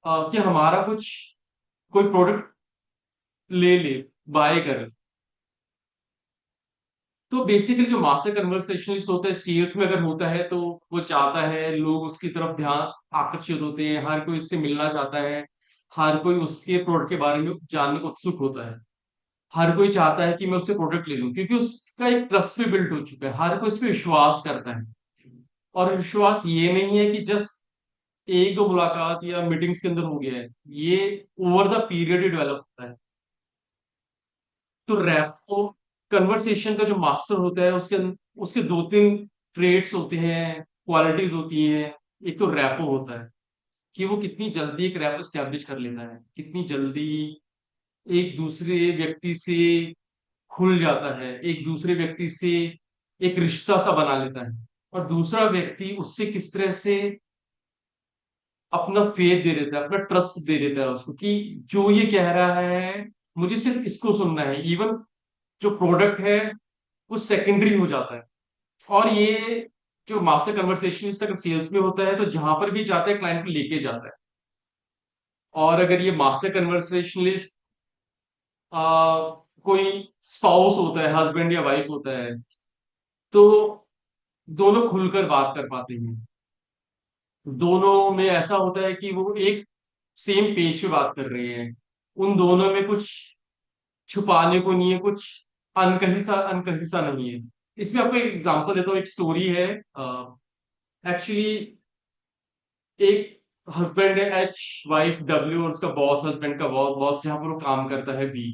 कि हमारा कुछ कोई प्रोडक्ट ले ले, बाय करे। तो बेसिकली जो मास्टर कन्वर्सेशनलिस्ट होता है सेल्स में अगर होता है, तो वो चाहता है लोग उसकी तरफ ध्यान आकर्षित होते हैं, हर कोई उससे मिलना चाहता है, हर कोई उसके प्रोडक्ट के बारे में जानने को उत्सुक होता है, हर कोई चाहता है कि मैं उससे प्रोडक्ट ले लूं, क्योंकि उसका एक ट्रस्ट भी बिल्ड हो चुका है, हर कोई इस पे विश्वास करता है। और विश्वास ये नहीं है कि जस्ट एक दो मुलाकात या मीटिंग्स के अंदर हो गया है, ये over the period he develop होता है। तो रैपो कन्वर्सेशन का जो मास्टर होता है, उसके दो तीन ट्रेड्स होते हैं, क्वालिटीज होती हैं। एक तो रैपो होता है कि वो कितनी जल्दी एक रैपो स्टैब्लिश कर लेता है, कितनी जल्दी एक दूसरे व्यक्ति से खुल जाता है, एक दूसरे व्यक्ति से एक रिश्ता सा बना लेता है, और दूसरा व्यक्ति उससे किस तरह से अपना फेथ दे देता है, अपना ट्रस्ट दे देता है उसको, कि जो ये कह रहा है मुझे सिर्फ इसको सुनना है, इवन जो प्रोडक्ट है वो सेकेंडरी हो जाता है। और ये जो मास्टर कन्वर्सेशनिस्ट अगर सेल्स में होता है, तो जहां पर भी जाता है क्लाइंट को लेके जाता है। और अगर ये मास्टर कन्वर्सेशनलिस्ट कोई स्पाउस होता है, हस्बैंड या वाइफ होता है, तो दोनों खुलकर बात कर पाते हैं, दोनों में ऐसा होता है कि वो एक सेम पेज पे बात कर रहे हैं, उन दोनों में कुछ छुपाने को नहीं है, कुछ अनकही सा नहीं है। इसमें आपको एक एग्जांपल देता हूँ, एक स्टोरी है। एक्चुअली एक हस्बैंड है एच, वाइफ डब्ल्यू, और उसका बॉस, हस्बैंड का बॉस जहाँ पर वो काम करता है बी।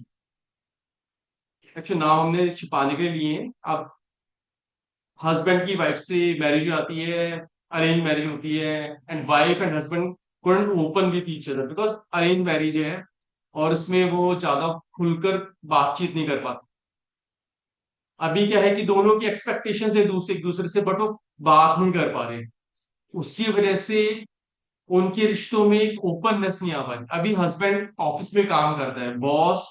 एक्चुअली नाम हमने छिपाने के लिए है। अब हस्बैंड की वाइफ से मैरिज आती है, अरेंज मैरिज होती है, and wife and husband couldn't open with each other because arrange marriage है, और इसमें वो ज्यादा खुलकर बातचीत नहीं कर पाते। अभी क्या है कि दोनों की एक्सपेक्टेशन है दूसरे एक दूसरे से, बट वो बात नहीं कर पा रहे, उसकी वजह से उनके रिश्तों में एक ओपननेस नहीं आ पाई। अभी हस्बैंड ऑफिस में काम करता है, बॉस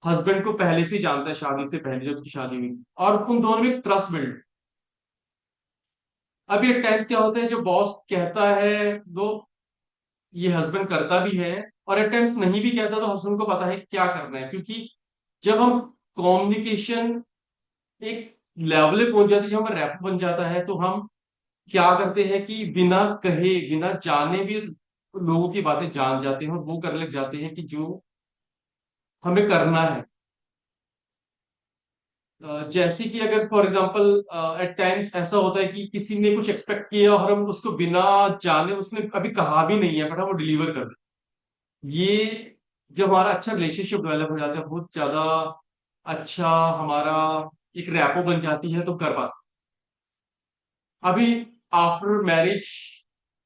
हस्बैंड को पहले से ही जानता है, शादी से पहले जब उसकी शादी हुई, और उन दोनों में ट्रस्ट बिल्ड। अभी एक टाइम्स क्या होता है, जो बॉस कहता है वो ये हस्बैंड करता भी है, और एट टाइम्स नहीं भी कहता, तो हस्बैंड को पता है क्या करना है, क्योंकि जब हम कम्युनिकेशन एक लेवल पे पहुंच जाते हैं जहां पर रैप बन जाता है, तो हम क्या करते हैं कि बिना कहे बिना जाने भी उस लोगों की बातें जान जाते हैं, और वो करने लग जाते हैं कि जो हमें करना है। जैसे कि अगर फॉर एग्जांपल एट टाइम्स ऐसा होता है कि किसी ने कुछ एक्सपेक्ट किया और हम उसको बिना जाने, उसने अभी कहा भी नहीं है, बट हम वो डिलीवर कर दें। ये जब हमारा अच्छा रिलेशनशिप डेवलप हो जाता है, बहुत ज्यादा अच्छा हमारा एक रैपो बन जाती है, तो कर पाते। अभी आफ्टर मैरिज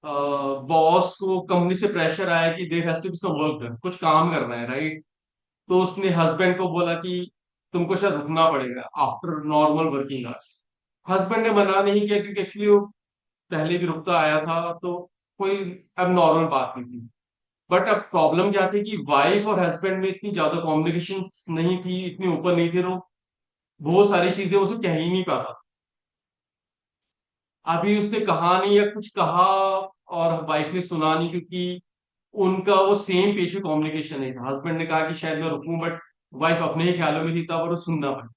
बॉस को कंपनी से प्रेशर आया कि there has to be some work, कुछ काम करना है, राइट? तो उसने हस्बैंड को बोला कि तुमको शायद रुकना पड़ेगा after normal working hours. Husband ने मना नहीं किया, क्योंकि एक्चुअली वो पहले भी रुकता आया था, तो कोई अब नॉर्मल बात नहीं थी। बट अब प्रॉब्लम क्या थी कि वाइफ और हस्बैंड में इतनी ज्यादा कम्युनिकेशन नहीं थी, इतनी ओपन नहीं थी, तो बहुत सारी चीजें उसे कह ही नहीं पाता। अभी उसने कहा नहीं या कुछ कहा, और वाइफ ने सुना नहीं, क्योंकि उनका वो सेम पेज पे कम्युनिकेशन नहीं था। हस्बैंड ने कहा कि शायद मैं रुकूं, बट वाइफ अपने ही ख्यालों में थी, तब और वो सुनना पड़ा।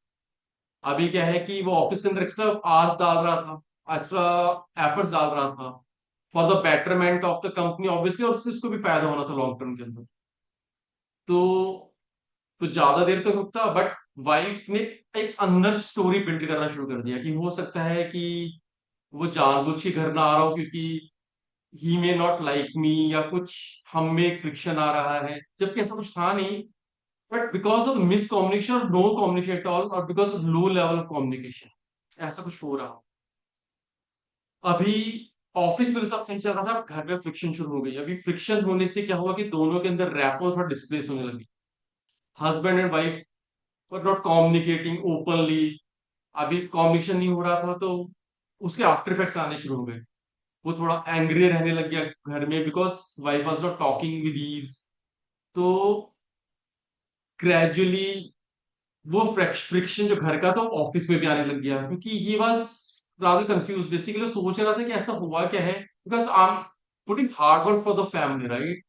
अभी क्या है कि वो ऑफिस के अंदर एक्स्ट्रा आवर्स डाल रहा था, एक्स्ट्रा एफर्ट्स डाल रहा था for the betterment of the company obviously, और उससे उसको भी फायदा होना था लॉन्ग टर्म के अंदर। तो तो ज्यादा देर तक रुकता, बट वाइफ ने एक अंदर स्टोरी बिल्ड करना शुरू कर दिया कि हो सकता है कि वो जानबूझ के घर ना आ रहा हो, क्योंकि ही मे नॉट लाइक मी, या कुछ हम में एक फ्रिक्शन आ रहा है, जबकि ऐसा कुछ था नहीं। But because of miss communication और नो कम्युनिकेशन एट ऑल, और because of low level of communication, ऐसा कुछ हो रहा। अभी ऑफिस में तो सब सही चल रहा था, घर में फ्रिक्शन शुरू हो गई। अभी फ्रिक्शन होने से क्या हुआ कि दोनों के अंदर रैपो थोड़ा डिस्प्लेस होने लगी। Husband and wife were not communicating openly. अभी कम्युनिकेशन नहीं हो रहा था, तो उसके आफ्टर इफेक्ट्स आने शुरू हो गए। वो थोड़ा एंग्री रहने लग गया घर में, because wife was not talking with ease. तो ग्रेजुअली वो फ्रिक्शन जो घर का था ऑफिस में भी आने लग गया, क्योंकि he was rather confuse. Basically वो सोच रहा था कि ऐसा हुआ क्या है, because I am putting hard work for the family, right?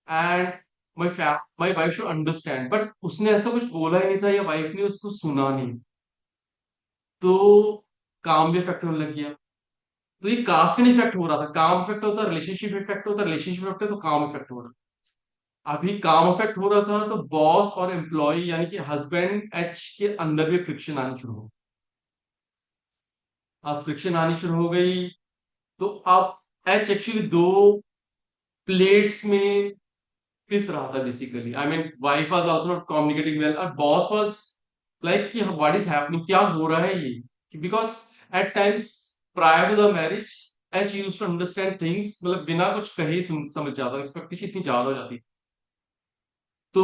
And my wife should understand, but उसने ऐसा कुछ बोला ही नहीं था या वाइफ ने उसको सुना नहीं, तो काम भी इफेक्ट होने लग गया। तो ये कास्ट का इफेक्ट हो रहा था, काम इफेक्ट होता, रिलेशनशिप इफेक्ट होता, रिलेशनशिप इफेक्ट होता तो काम इफेक्ट हो रहा। अभी काम इफेक्ट हो रहा था तो बॉस और एम्प्लॉय यानी कि हस्बैंड एच के अंदर भी फ्रिक्शन आनी शुरू हो। अब फ्रिक्शन आनी शुरू हो गई, तो अब एच एक्चुअली दो प्लेट्स में पिस रहा था basically. I mean wife was also not communicating well और बॉस वाज लाइक कि व्हाट इज हैपनिंग, क्या हो रहा है ये, because at times prior to the marriage he used to understand things, मतलब बिना कुछ कहे समझ जाता, एक्सपेक्टेशन इतनी ज्यादा हो जाती थी। तो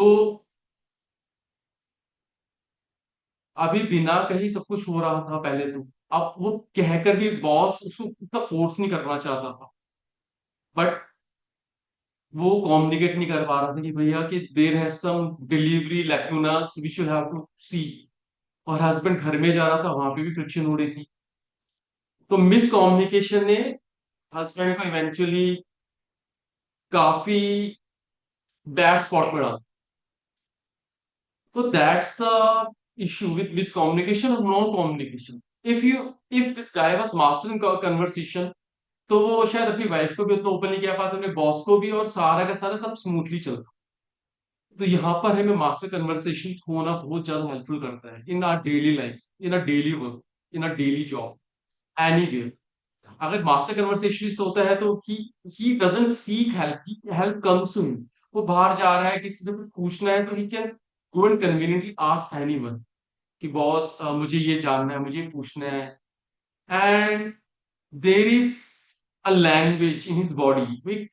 अभी बिना कहीं सब कुछ हो रहा था पहले तो, अब वो कहकर भी बॉस उसको उतना फोर्स नहीं करना चाहता था, बट वो कम्युनिकेट नहीं कर पा रहा था कि भैया कि there has some delivery lacunas we should have to see. और हस्बैंड घर में जा रहा था, वहां पे भी फ्रिक्शन हो रही थी। तो मिस कम्युनिकेशन ने हस्बैंड को इवेंचुअली काफी बैड स्पॉट पर डाला। तो that's the issue with miscommunication और non communication. If this guy was master in conversation, तो वो शायद अपनी वाइफ को भी उतना ओपनली कह पाते, अपने बॉस को भी, और सारा का सारा सब स्मूथली चलता। तो यहाँ पर हमें मास्टर कन्वर्सेशन होना बहुत ज्यादा हेल्पफुल करता है in our daily life, in our daily work, in our daily job, anyway. अगर मास्टर कन्वर्सेशनिस्ट होता है तो he doesn't seek help, help comes to him. वो बाहर जा रहा है, किसी से कुछ पूछना है तो he can go and conveniently ask anyone कि बॉस मुझे ये जानना है, मुझे ये पूछना है। And there is a language in his body, वो एक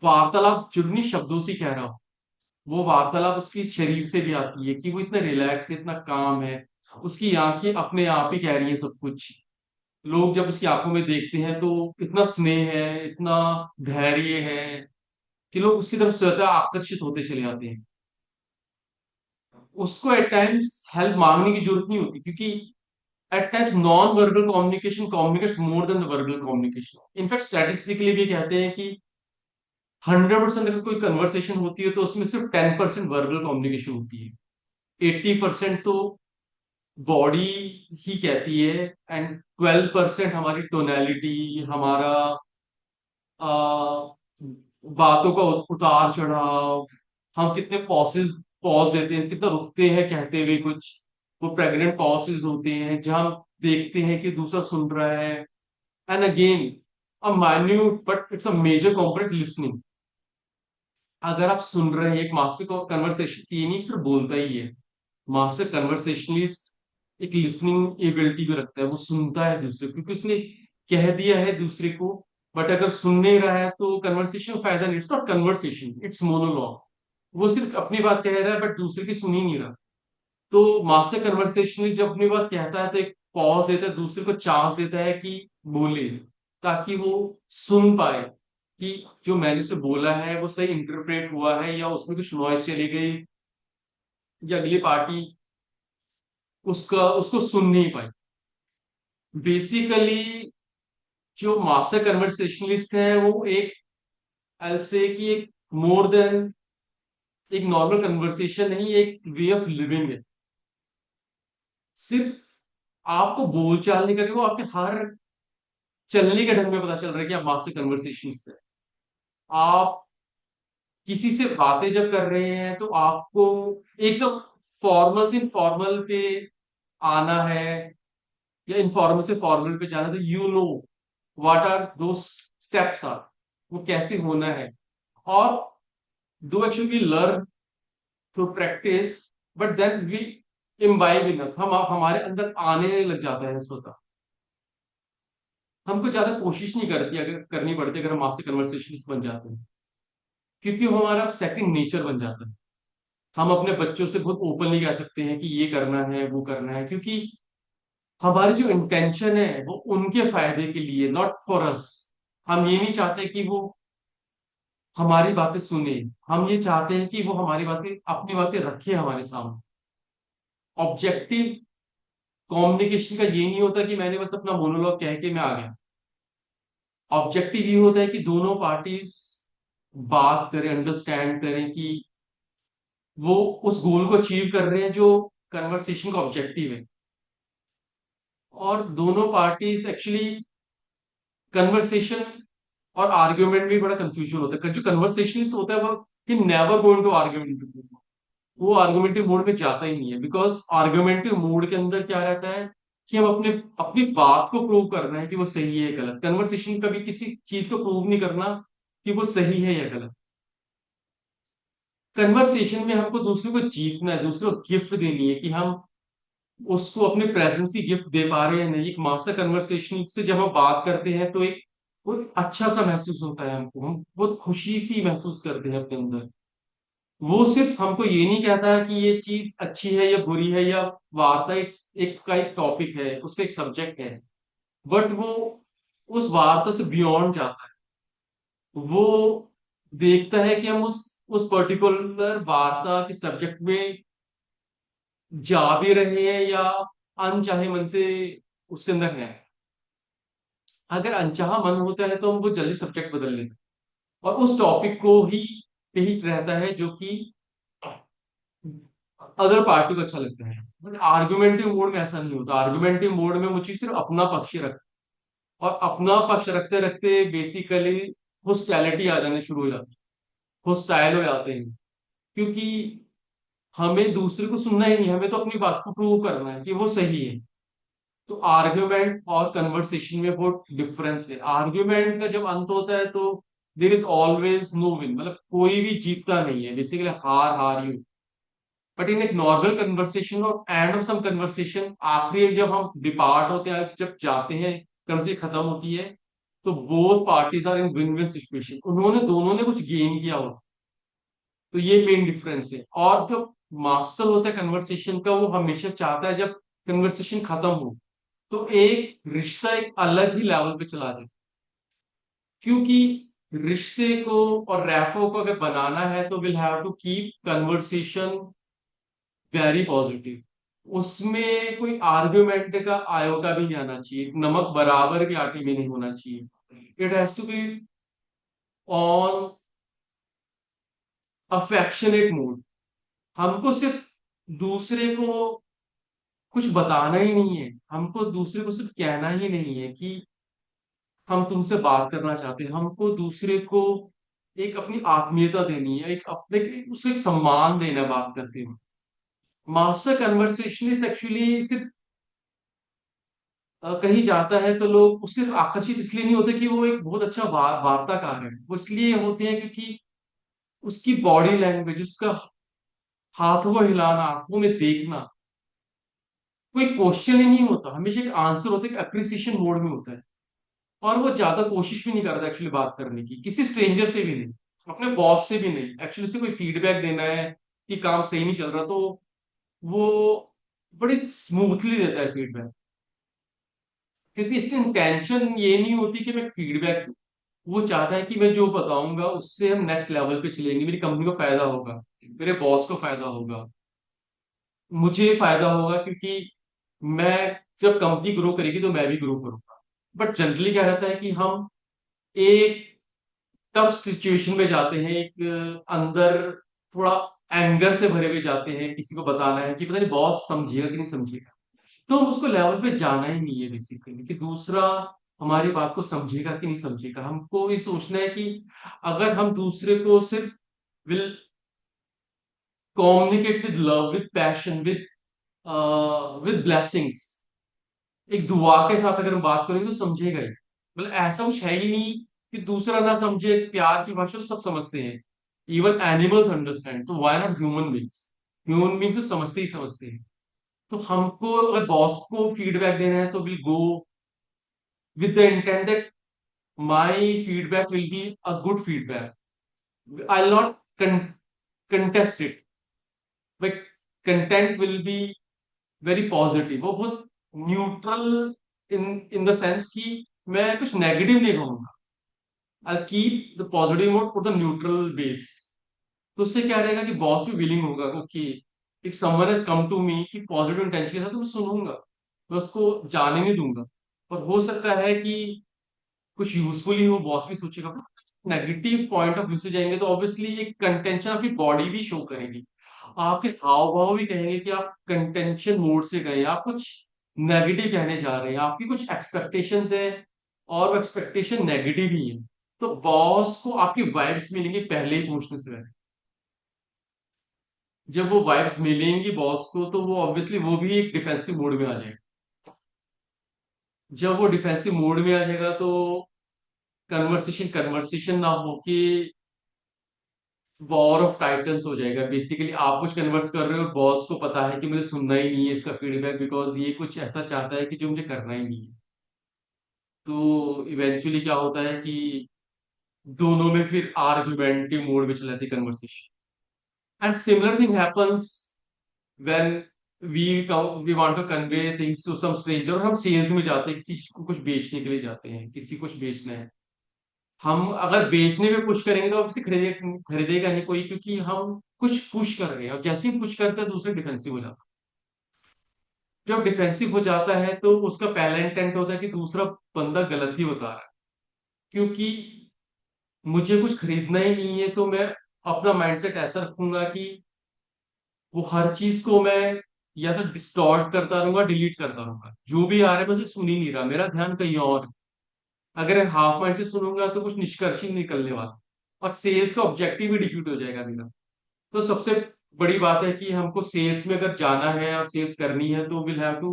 वार्तालाप जुर्मी शब्दों से कह रहा हो, वो वार्तालाप उसकी शरीर से भी आती है कि वो इतना रिलैक्स है, इतना काम है। उसकी आंखें अपने आप ही कह रही है सब कुछ। लोग जब उसकी आंखों में देखते हैं तो इतना स्नेह है, इतना धैर्य है कि लोग उसकी तरफ स्वतः आकर्षित होते चले जाते हैं। उसको एट टाइम्स हेल्प मांगने की जरूरत नहीं होती, क्योंकि at times non verbal communication communicates more than the verbal communication. In fact statistically भी कहते हैं कि 100% अगर कोई कन्वर्सेशन होती है तो उसमें सिर्फ 10% वर्बल कम्युनिकेशन होती है, 80% तो बॉडी ही कहती है, एंड 12% हमारी टोनैलिटी, हमारा आ, बातों का उतार चढ़ाव, हम कितने पॉज देते हैं, कितना रुकते हैं कहते हुए कुछ, वो प्रेग्नेंट पॉसेज होते हैं जहां हम देखते हैं कि दूसरा सुन रहा है। And again a minute but it's a major component listening. अगर आप सुन रहे हैं, एक मास्टर को कन्वर्सेशन ये नहीं सिर्फ बोलता ही है, मास्टर कन्वर्सेशनलिस्ट एक लिसनिंग एबिलिटी भी रखता है, वो सुनता है दूसरे को, क्योंकि उसने कह दिया है दूसरे को। बट अगर सुन नहीं रहा है तो कन्वर्सेशन फायदा नहीं, it's not conversation, it's monologue. वो सिर्फ अपनी बात कह रहा है बट दूसरे की सुन ही नहीं रहा। तो मास्टर कन्वर्सेशनलिस्ट जब अपनी बात कहता है तो एक पॉज देता है, दूसरे को चांस देता है कि बोले, ताकि वो सुन पाए कि जो मैंने उसे बोला है वो सही इंटरप्रेट हुआ है या उसमें कुछ नॉइस चली गई, या अगली पार्टी उसका उसको सुन नहीं पाई। बेसिकली जो मास्टर कन्वर्सेशनलिस्ट है वो एक, आई से कि एक मोर देन एक नॉर्मल कन्वर्सेशन नहीं, एक वे ऑफ लिविंग है। सिर्फ आपको बोलचाल नहीं करके, वो आपके हर चलने के ढंग में पता चल रहा है कि आप मास्टर कन्वर्सेशनिस्ट है। आप किसी से बातें जब कर रहे हैं तो आपको एकदम फॉर्मल से इनफॉर्मल पे आना है, या इनफॉर्मल से फॉर्मल पे जाना, तो यू नो व्हाट आर दो स्टेप्स आर, वो कैसे होना है। और दो actually we learn through practice, but then we imbibe in us, हम हमारे अंदर आने लग जाता है स्वतः। हमको ज्यादा कोशिश नहीं करती, अगर करनी पड़ती अगर हम मास्टर कन्वर्सेशनिस्ट बन जाते हैं, क्योंकि वो हमारा सेकंड नेचर बन जाता है। हम अपने बच्चों से बहुत ओपनली कह सकते हैं कि ये करना है वो करना है, क्योंकि हमारी जो इंटेंशन है वो उनके फायदे के लिए, नॉट फॉर अस। हम ये नहीं चाहते कि वो हमारी बातें सुने, हम ये चाहते हैं कि वो हमारी बातें, अपनी बातें रखे हमारे सामने। ऑब्जेक्टिव कम्युनिकेशन का ये नहीं होता कि मैंने बस अपना मोनोलॉग कह के मैं आ गया। ऑब्जेक्टिव ये होता है कि दोनों पार्टीज बात करें, अंडरस्टैंड करें कि वो उस गोल को अचीव कर रहे हैं जो कन्वर्सेशन का ऑब्जेक्टिव है। और दोनों पार्टीज एक्चुअली कन्वर्सेशन और आर्ग्यूमेंट में बड़ा कंफ्यूजन होता है। जो कन्वर्सेशन होता है वो he never going to argument, वो आर्गुमेंटिव मोड में जाता ही नहीं है। बिकॉज आर्गुमेंटिव मोड के अंदर क्या रहता है कि हम अपने अपनी बात को प्रूव करना है कि वो सही है या गलत। कन्वर्सेशन कभी किसी चीज को प्रूव नहीं करना कि वो सही है या गलत। कन्वर्सेशन में हमको दूसरे को जीतना है, दूसरे को गिफ्ट देनी है कि हम उसको अपने प्रेजेंस की गिफ्ट दे पा रहे हैं नहीं। एक मास्टर कन्वर्सेशन से जब हम बात करते हैं तो एक बहुत अच्छा सा महसूस होता है हमको, हम बहुत खुशी सी महसूस करते हैं अपने अंदर। वो सिर्फ हमको ये नहीं कहता है कि ये चीज अच्छी है या बुरी है, या वार्ता एक टॉपिक है, उसका एक सब्जेक्ट है, बट वो उस वार्ता से बियॉन्ड जाता है। वो देखता है कि हम उस पर्टिकुलर वार्ता के सब्जेक्ट में जा भी रहे हैं या अनचाहे मन से उसके अंदर है। अगर अनचाहा मन होता है तो हम वो जल्दी सब्जेक्ट बदल लेते हैं और उस टॉपिक को ही पे ही रहता है जो कि अदर पार्टी को अच्छा लगता है। बट आर्गुमेंटिव मोड में ऐसा नहीं होता। आर्गुमेंटिव मोड में मुझे सिर्फ अपना पक्ष ही रख, और अपना पक्ष रखते रखते बेसिकली होस्टैलिटी आ जाने शुरू हो जाती है, होस्टाइल हो जाते हैं। क्योंकि हमें दूसरे को सुनना ही नहीं, हमें तो अपनी बात को प्रूव करना है कि वो सही है। तो आर्ग्यूमेंट और कन्वर्सेशन में बहुत डिफरेंस है। आर्ग्यूमेंट का जब अंत होता है तो there is always no win, मतलब कोई भी जीतता नहीं है, बेसिकली हार हार ही। बट इन एक नॉर्मल कन्वर्सेशन और एंड ऑफ सम कन्वर्सेशन, आखिरी जब हम डिपार्ट होते हैं, जब जाते हैं, कन्वर्सेशन खत्म होती है, तो both parties are in win win situation, उन्होंने दोनों ने कुछ गेन किया हो। तो ये मेन डिफरेंस है। और जो मास्टर होता है कन्वर्सेशन का, वो हमेशा चाहता है जब कन्वर्सेशन खत्म हो तो एक रिश्ता एक अलग ही लेवल पे चला जाए। क्योंकि रिश्ते को और रैपो को अगर बनाना है तो will have to keep conversation very positive. उसमें कोई आर्ग्यूमेंट का आयोटा भी नहीं आना चाहिए, नमक बराबर भी आटे में नहीं होना चाहिए। It has to be on affectionate mood. हमको सिर्फ दूसरे को कुछ बताना ही नहीं है, हमको दूसरे को सिर्फ कहना ही नहीं है कि हम तुमसे बात करना चाहते हैं। हमको दूसरे को एक अपनी आत्मीयता देनी है, एक अपने उसको एक सम्मान देना है बात करते हुए। मास्टर कन्वर्सेशनिस्ट एक्चुअली सिर्फ कहीं जाता है तो लोग उसके आकर्षित इसलिए नहीं होते कि वो एक बहुत अच्छा वार्ताकार है, वो इसलिए होते हैं क्योंकि उसकी बॉडी लैंग्वेज, उसका हाथों को हिलाना, आंखों में देखना, कोई क्वेश्चन ही नहीं होता, हमेशा एक आंसर होता है, एक अप्रिसिएशन मोड में होता है। और वो ज्यादा कोशिश भी नहीं करता एक्चुअली बात करने की, किसी स्ट्रेंजर से भी नहीं, अपने बॉस से भी नहीं। एक्चुअली उसे कोई फीडबैक देना है कि काम सही नहीं चल रहा तो वो बड़ी स्मूथली देता है फीडबैक। क्योंकि इसकी इंटेंशन ये नहीं होती कि मैं फीडबैक दूं, वो चाहता है कि मैं जो बताऊंगा उससे हम नेक्स्ट लेवल पे चलेंगे, मेरी कंपनी को फायदा होगा, मेरे बॉस को फायदा होगा, मुझे फायदा होगा। क्योंकि मैं जब कंपनी ग्रो करेगी तो मैं भी ग्रो करूंगा। बट जनरली क्या रहता है कि हम एक टफ सिचुएशन में जाते हैं, एक अंदर थोड़ा एंगर से भरे हुए जाते हैं, किसी को बताना है कि पता नहीं बॉस समझेगा कि नहीं समझेगा। तो उसको लेवल पे जाना ही नहीं है बेसिकली कि दूसरा हमारी बात को समझेगा कि नहीं समझेगा। हमको ये सोचना है कि अगर हम दूसरे को सिर्फ will communicate with love, with passion, with blessings, एक दुआ के साथ अगर हम बात करेंगे तो समझेगा ही। मतलब ऐसा कुछ है ही नहीं कि दूसरा ना समझे। प्यार की भाषा तो सब समझते हैं, इवन एनिमल्स अंडरस्टैंड, तो why not human beings. Human beings तो समझते ही समझते हैं। तो हमको अगर बॉस को फीडबैक देना है तो will go with the intent that my feedback will be a good feedback. I'll not contest it. But content will be very positive. वो बहुत न्यूट्रल इन द सेंस कि मैं कुछ नेगेटिव नहीं कहूंगा। I keep the positive mode for the neutral base. तो उससे क्या रहेगा कि बॉस भी विलिंग होगा, okay if someone has come to me कि पॉजिटिव इंटेंशन के साथ, तो मैं सुनूंगा, मैं उसको जाने नहीं दूंगा। और हो सकता है कि कुछ यूजफुल ही हो, बॉस भी सोचेगा नेगेटिव पॉइंट ऑफ व्यू से जाएंगे तो ऑब्वियसली एक कंटेंशन आपकी बॉडी भी शो करेगी, आपके हाव भाव भी कहेंगे कि आप कंटेंशन मोड से गए, आप कुछ नेगेटिव कहने जा रहे हैं, आपकी कुछ एक्सपेक्टेशंस है और वो एक्सपेक्टेशन नेगेटिव ही है। तो बॉस को आपकी वाइब्स मिलेंगी पहले ही पूछने से पहले। जब वो वाइब्स मिलेंगी बॉस को तो वो ऑब्वियसली वो भी एक डिफेंसिव मोड में आ जाएगा। जब वो डिफेंसिव मोड में आ जाएगा तो कन्वर्सेशन कन्वर्सेशन ना हो कि वॉर ऑफ टाइटन्स हो जाएगा। बेसिकली आप कुछ कन्वर्स कर रहे हो और बॉस को पता है कि मुझे सुनना ही नहीं है इसका फीडबैक, बिकॉज ये कुछ ऐसा चाहता है कि जो मुझे करना ही नहीं है। तो इवेंचुअली क्या होता है कि दोनों में फिर आर्गुमेंटिव मोड में चला जाती है conversation. And similar thing happens when we we want to convey things to some stranger, और हम सेल्स में जाते हैं, किसी को कुछ बेचने के लिए जाते हैं, किसी को कुछ बेचना है। हम अगर बेचने में पुश करेंगे तो ऑब्वियसली खरीदेगा नहीं कोई, क्योंकि हम कुछ पुश कर रहे हैं, और जैसे ही पुश करते हैं दूसरे डिफेंसिव हो जाता है। जब डिफेंसिव हो जाता है तो उसका पहला इंटेंट होता है कि दूसरा बंदा गलत ही बता रहा है, क्योंकि मुझे कुछ खरीदना ही नहीं है, तो मैं अपना माइंडसेट ऐसा रखूंगा कि वो हर चीज को मैं या तो डिस्टॉर्ट करता रहूंगा, डिलीट करता रहूंगा, जो भी आ रहा है मैं उसे सुन ही नहीं रहा, मेरा ध्यान कहीं और है। अगर हाफ माइंड से सुनूंगा तो कुछ निष्कर्ष ही नहीं निकलने वाला, और सेल्स का ऑब्जेक्टिव भी डिफीट हो जाएगा मेरा। तो सबसे बड़ी बात है कि हमको सेल्स में अगर जाना है और सेल्स करनी है तो will have to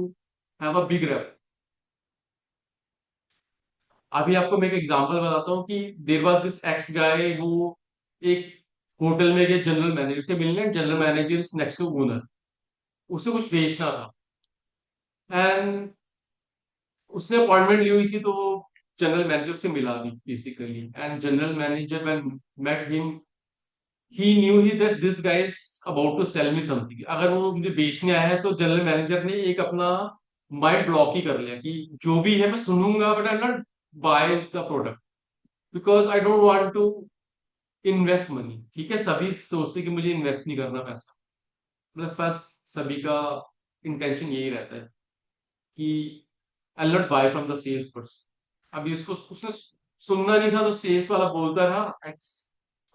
have a big rapport. अभी आपको मैं एक एग्जांपल बताता हूँ कि there was this X guy, वो एक होटल में गया जनरल मैनेजर से मिलने, general manager is next to owner, उसे कुछ बेचना था। एंड उसने अपॉइंटमेंट ली हुई थी, तो वो जनरल मैनेजर से मिला भी basically, and general manager when met him he knew he that this guy is about to sell me something. अगर वो मुझे बेचने आया है तो जनरल मैनेजर ने एक अपना माइंड ब्लॉक ही कर लिया कि जो भी है मैं सुनूंगा but I not buy the product, because I don't want to invest money. ठीक है, सभी सोचते कि मुझे इन्वेस्ट नहीं करना पैसा, मतलब फर्स्ट सभी का इंटेंशन यही रहता है कि I not buy from the sales person. अभी उसको उसने सुनना नहीं था तो सेल्स वाला बोलता रहा एक्स,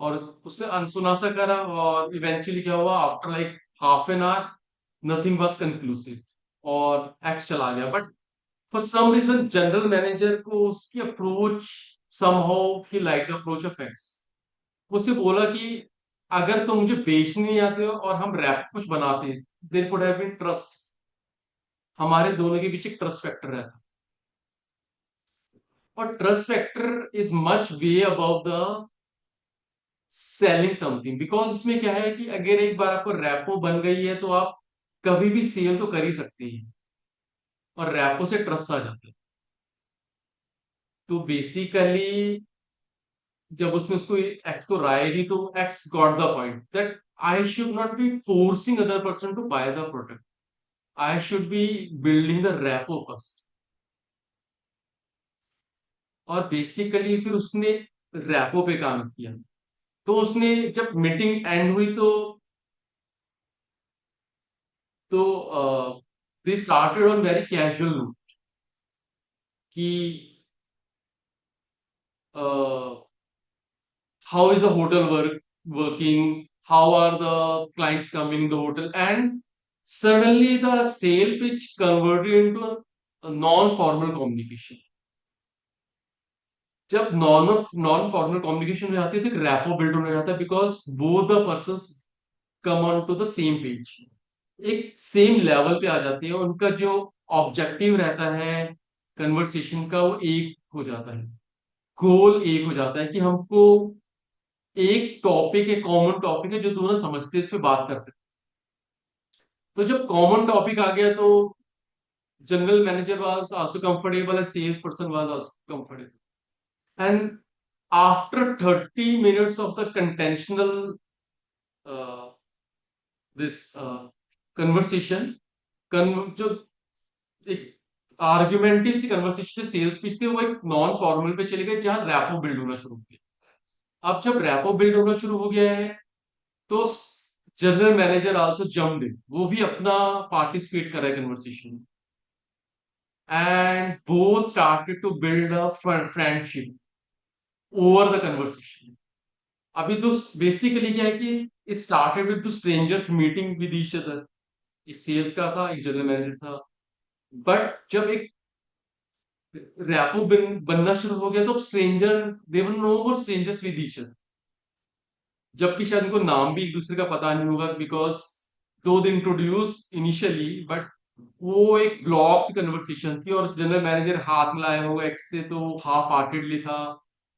और उसने अनसुना सा करा, और इवेंचुअली क्या हुआ, after like half an hour nothing was conclusive, और एक्स चला गया। But for some reason general manager को उसकी approach, somehow he like the approach of X. उससे बोला कि अगर तुम मुझे बेचने नहीं आते हो और हम रैप कुछ बनाते, there could have been trust, हमारे दोनों के पीछे ट्रस्ट फैक्टर रहता। और trust factor is much way above the selling something, because उसमें क्या है कि अगर एक बार आपको रैपो बन गई है तो आप कभी भी सेल तो कर ही सकते हैं, और रैपो से ट्रस्ट आ जाता है। तो बेसिकली जब उसने उसको एक्स को राय दी तो X got the point that I should not be forcing other person to buy the product, I should be building the rapport first. और बेसिकली फिर उसने रैपो पे काम किया। तो उसने जब मीटिंग एंड हुई तो they started on very casual note कि how is the hotel working, how are the clients coming in the hotel, and suddenly the sale pitch converted into a non-formal communication। जब non formal communication हो जाती है तो एक rapport build होने जाता है, because both the persons come on to the same page, एक सेम लेवल पे आ जाते हैं, उनका जो ऑब्जेक्टिव रहता है कन्वर्सेशन का वो एक हो जाता है, गोल एक हो जाता है कि हमको एक टॉपिक है, कॉमन टॉपिक है जो दोनों समझते हैं, इस पे बात कर सकते हैं। तो जब कॉमन टॉपिक आ गया तो general manager was also comfortable and sales person was also comfortable, and after 30 minutes of the contentional this conversation, जो एक आर्ग्यूमेंटिव सी कन्वर्सेशन सेल्स पिच थे वो एक नॉन फॉर्मल पे चले गए जहां रैपो बिल्ड होना शुरू हो गया। अब जब रैपो बिल्ड होना शुरू हो गया है तो general manager also jumped in, वो भी अपना पार्टिसिपेट कर रहा है कन्वर्सेशन में, and both started to build a friendship. Over the conversation. अभी तो बेसिकली क्या है कि it started with two strangers meeting with each other. एक सेल्स का था, एक जनरल मैनेजर था, बट जब एक रैपो बनना शुरू हो गया तो अब stranger, they were no more strangers with each other. जबकि शायद उनको नाम भी एक दूसरे का पता नहीं होगा, बिकॉज दो दे इंट्रोड्यूस इनिशियली, बट वो एक ब्लॉक्ड कन्वर्सेशन थी और जनरल मैनेजर हाथ मिलाया होगा एक्स से तो हाफ हार्टेडली था,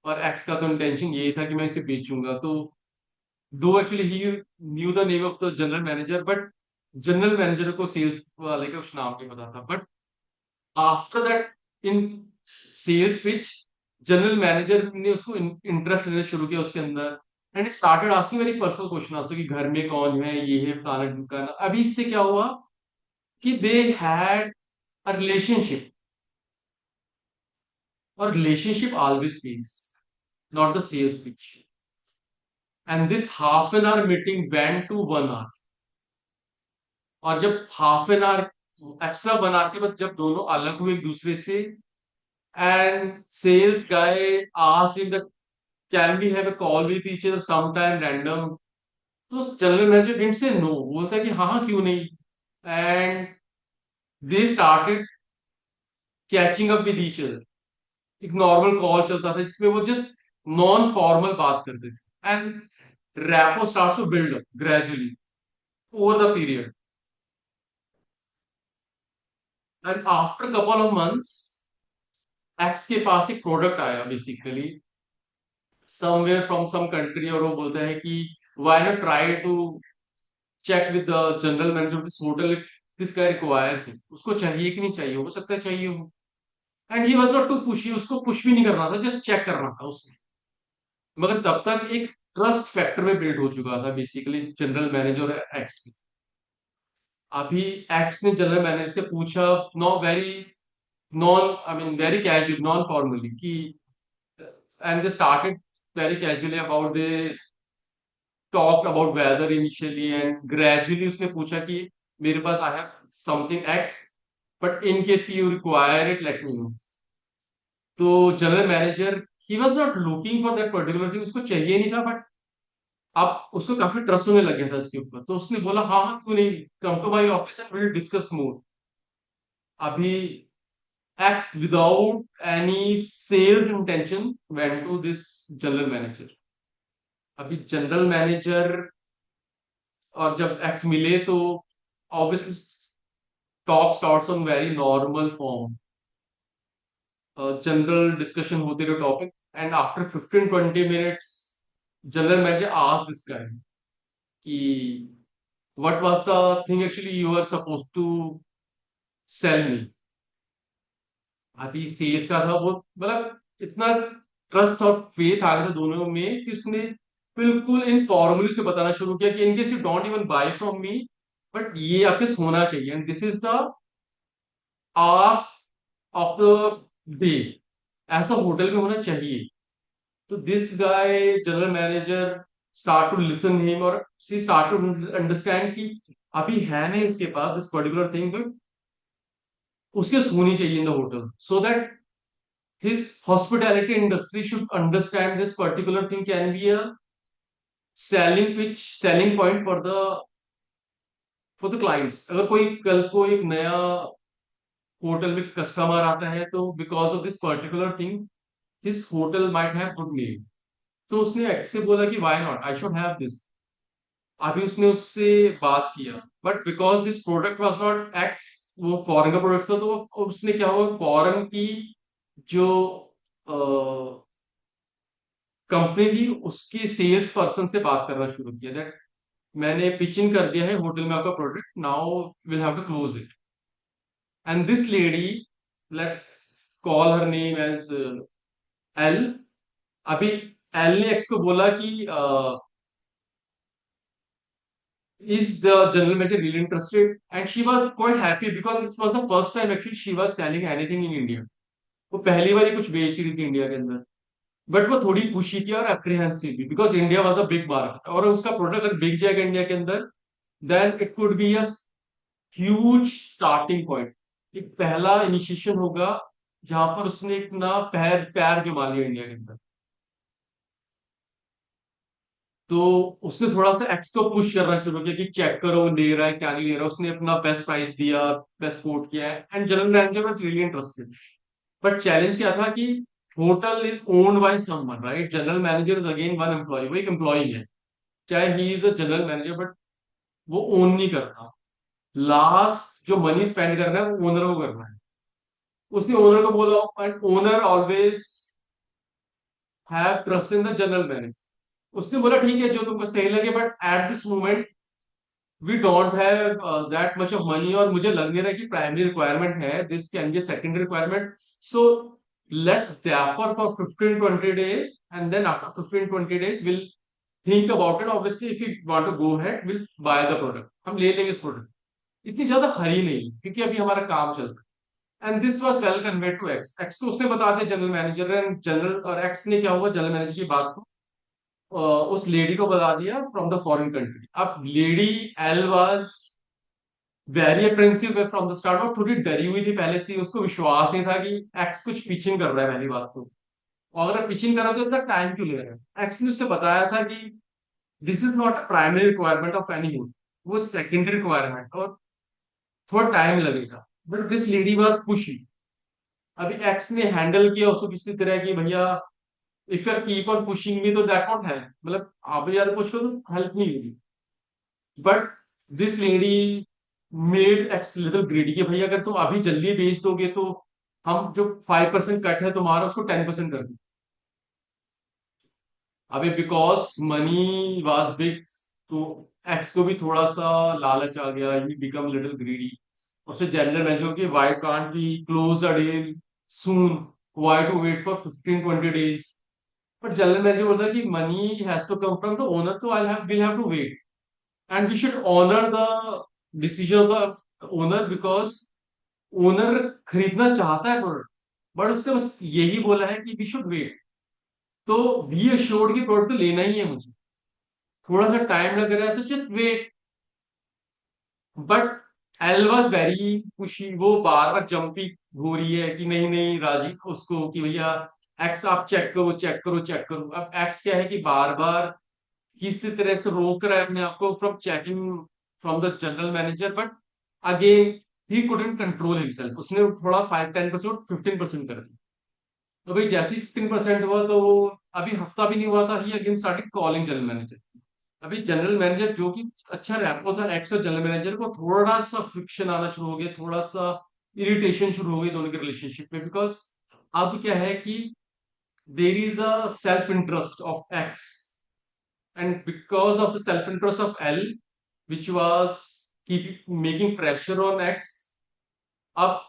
और एक्स का तो इंटेंशन यही था कि मैं इसे बेचूंगा। तो though actually he knew the name of the general manager, but general manager को सेल्स वाले का कुछ नाम नहीं पता था। But after that, in sales pitch, general manager ने उसको इंटरेस्ट लेना शुरू किया उसके अंदर, and started asking very personal question also कि घर में कौन है, ये है फलाना ढिमकाना। अभी इससे क्या हुआ कि दे हैड अ रिलेशनशिप, और relationship always pays, not the sales pitch. And this half an hour meeting went to 1 hour। और जब half an hour extra 1 hour के बाद जब दोनों अलग हुए एक दूसरे से, and sales guy asked him that can we have a call with each other some time random. तो general manager didn't say no, बोलता है कि हाँ हाँ क्यों नहीं। And they started catching up with each other. एक नॉर्मल कॉल चलता था जिसमें वो जस्ट नॉन फॉर्मल बात करते थे, and rapport starts to build up gradually over the period. And after couple of months, X के पास एक प्रोडक्ट आया basically somewhere from some country, और वो बोलता है कि why not try to check with the general manager of this hotel if this guy requires it. उसको चाहिए कि नहीं चाहिए, हो सकता है चाहिए हो। And he was not too pushy, उसको पुश भी नहीं करना था, जस्ट चेक करना था उसने। मगर तब तक एक ट्रस्ट फैक्टर में बिल्ड हो चुका था बेसिकली जनरल मैनेजर और एक्स में। अभी एक्स ने जनरल मैनेजर से पूछा, no very non I mean very casual non formally कि, and they started very casually about they talk about weather initially, and gradually उसने पूछा कि मेरे पास I have something X, but in case you require it let me know. तो general manager, he was not looking for that particular thing, उसको चाहिए नहीं था, बट अब उसको काफी ट्रस्ट होने लग गया था इसके ऊपर, तो उसने बोला हाँ हाँ क्यों नहीं, come to my office and will discuss more. अभी X without any sales intention went to this general manager. अभी जनरल मैनेजर और जब एक्स मिले तो obviously talk starts on very normal form, general discussion होते रहे topic, and after 15-20 minutes general manager asked this guy कि what was the thing actually you were supposed to sell me। अभी sales का था वो, मतलब इतना ट्रस्ट और फेथ आ गया था दोनों में कि उसने बिल्कुल इनफॉर्मली से बताना शुरू किया कि in case you don't even buy from me, but ये आपके होना चाहिए, and this is the ask of the day, ऐसा होटल में होना चाहिए। तो this guy general manager start to listen him, और सी स्टार्ट टू अंडरस्टैंड कि अभी है नहीं उसके पास दिस पर्टिकुलर थिंग, बट उसके होनी चाहिए in the hotel, so that his hospitality industry should understand this particular thing can be a selling pitch, selling point for the clients। अगर कोई कल को एक नया होटल में कस्टमर आता है तो because of this particular thing his hotel might have good name. तो उसने एक्स से बोला कि why not, I should have this. अभी उसने उससे बात किया, but because this product was not x, वो फॉरेन का प्रोडक्ट था, तो उसने क्या हुआ, फॉरेन की जो कंपनी थी उसके सेल्स पर्सन से बात करना शुरू किया दैट मैंने पिच इन कर दिया है होटल में आपका product, now will have to close it. And this lady, let's call her name as L. अभी एल ने एक्स को बोला कि is the general manager really interested, and she was quite happy because this was the first time actually she was selling anything in India। वो पहली बार ही कुछ बेच रही थी इंडिया के अंदर, बट वो थोड़ी खुशी थी और अप्रीहेंसिव भी, because India was a big market, और उसका प्रोडक्ट अगर बिक जाएगा इंडिया के अंदर, then it could be a huge starting point, एक पहला इनिशिएशन होगा जहां पर उसने अपना पैर पैर जमा लिया इंडिया के अंदर। तो उसने थोड़ा सा एक्स को पुश करना शुरू किया कि चेक करो वो ले रहा है क्या नहीं ले रहा। उसने अपना बेस्ट प्राइस दिया, बेस्ट कोट किया है, and general manager was really interested. But challenge क्या था कि hotel is owned by someone, right? General manager is again one employee, वो एक एम्प्लॉय है, चाहे he is a general manager, but वो ओन नहीं करता। लास्ट जो मनी स्पेंड करना है वो ओनर को करना है। उसने ओनर को बोला, and owner always have trust in the general manager. उसने बोला ठीक है जो तुमको सही लगे, but at this moment we don't have that much of money, और मुझे लग नहीं रहा कि प्राइमरी रिक्वायरमेंट है, this can be secondary requirement. So let's defer for 15-20 days, and then after 15-20 days will think about it. Obviously if you want to go ahead will bye the product, हम ले लेंगे इस product. इतनी ज्यादा हरी नहीं, क्योंकि अभी हमारा काम चल रहा है। And this was well conveyed to X. X को उसने बता दिया जनरल मैनेजर, एंड जनरल और एक्स ने क्या हुआ, जनरल मैनेजर की बात को उस लेडी को बता दिया फ्रॉम द फॉरेन कंट्री। अब lady L was very apprehensive from the start, और थोड़ी डरी हुई थी पहले से ही। उसको विश्वास नहीं था कि एक्स कुछ पिचिंग कर रहा है पहली बात तो। और अगर पिचिंग कर रहा है तो इतना टाइम क्यों ले रहा है। एक्स ने उससे बताया था कि this is not a primary requirement of any, वो सेकेंडरी रिक्वायरमेंट, और थोड़ा टाइम लगेगा। But this lady was pushy. अभी एक्स ने हैंडल किया उसको किसी तरह की, भैया if you are keep on pushing me तो दैट नॉट हेल्प, मतलब आप यार पुश करो तो हेल्प नहीं होगी। But this lady made x little greedy कि भैया अगर तुम अभी जल्दी बेच दोगे तो हम जो 5% कट है तुम्हारा उसको 10% कर दो। अभी बिकॉज मनी वाज बिग, तो एक्स को भी थोड़ा सा लालच आ गया, ही बिकम लिटिल ग्रीडी। उससे जनरल मैनेजर की why can't be close a deal soon, why to wait for 15-20 days। But general manager बोलता है कि money has to come from the owner, तो I have will have to wait, and we should honour the decision of the owner, because owner खरीदना चाहता है product, but उसने बस यही बोला है कि वी शुड वेट। तो वी अश्योर्ड की प्रोडक्ट तो लेना ही है मुझे, थोड़ा सा टाइम लग रहा है तो just wait. But L was very खुशी, वो बार बार जंपी हो रही है कि नहीं नहीं राजी उसको कि भैया एक्स आप चेक करो चेक करो चेक करो। अब एक्स क्या है कि बार बार किसी तरह से रोक रहा है अपने आप को from checking from the general manager, but again he couldn't control himself. उसने थोड़ा 5-10% 15% कर दिया। तो भाई जैसे ही 15% हुआ तो वो अभी हफ्ता भी नहीं हुआ था, he again started calling general manager. अभी जनरल मैनेजर जो कि अच्छा रैपो था एक्स और जनरल मैनेजर को, थोड़ा सा फ्रिक्शन आना शुरू हो गया, थोड़ा सा इरिटेशन शुरू हो गई दोनों के रिलेशनशिप में। बिकॉज अब क्या है कि there is a self interest of x, and because of the self interest of L, which was keep making pressure on X, अब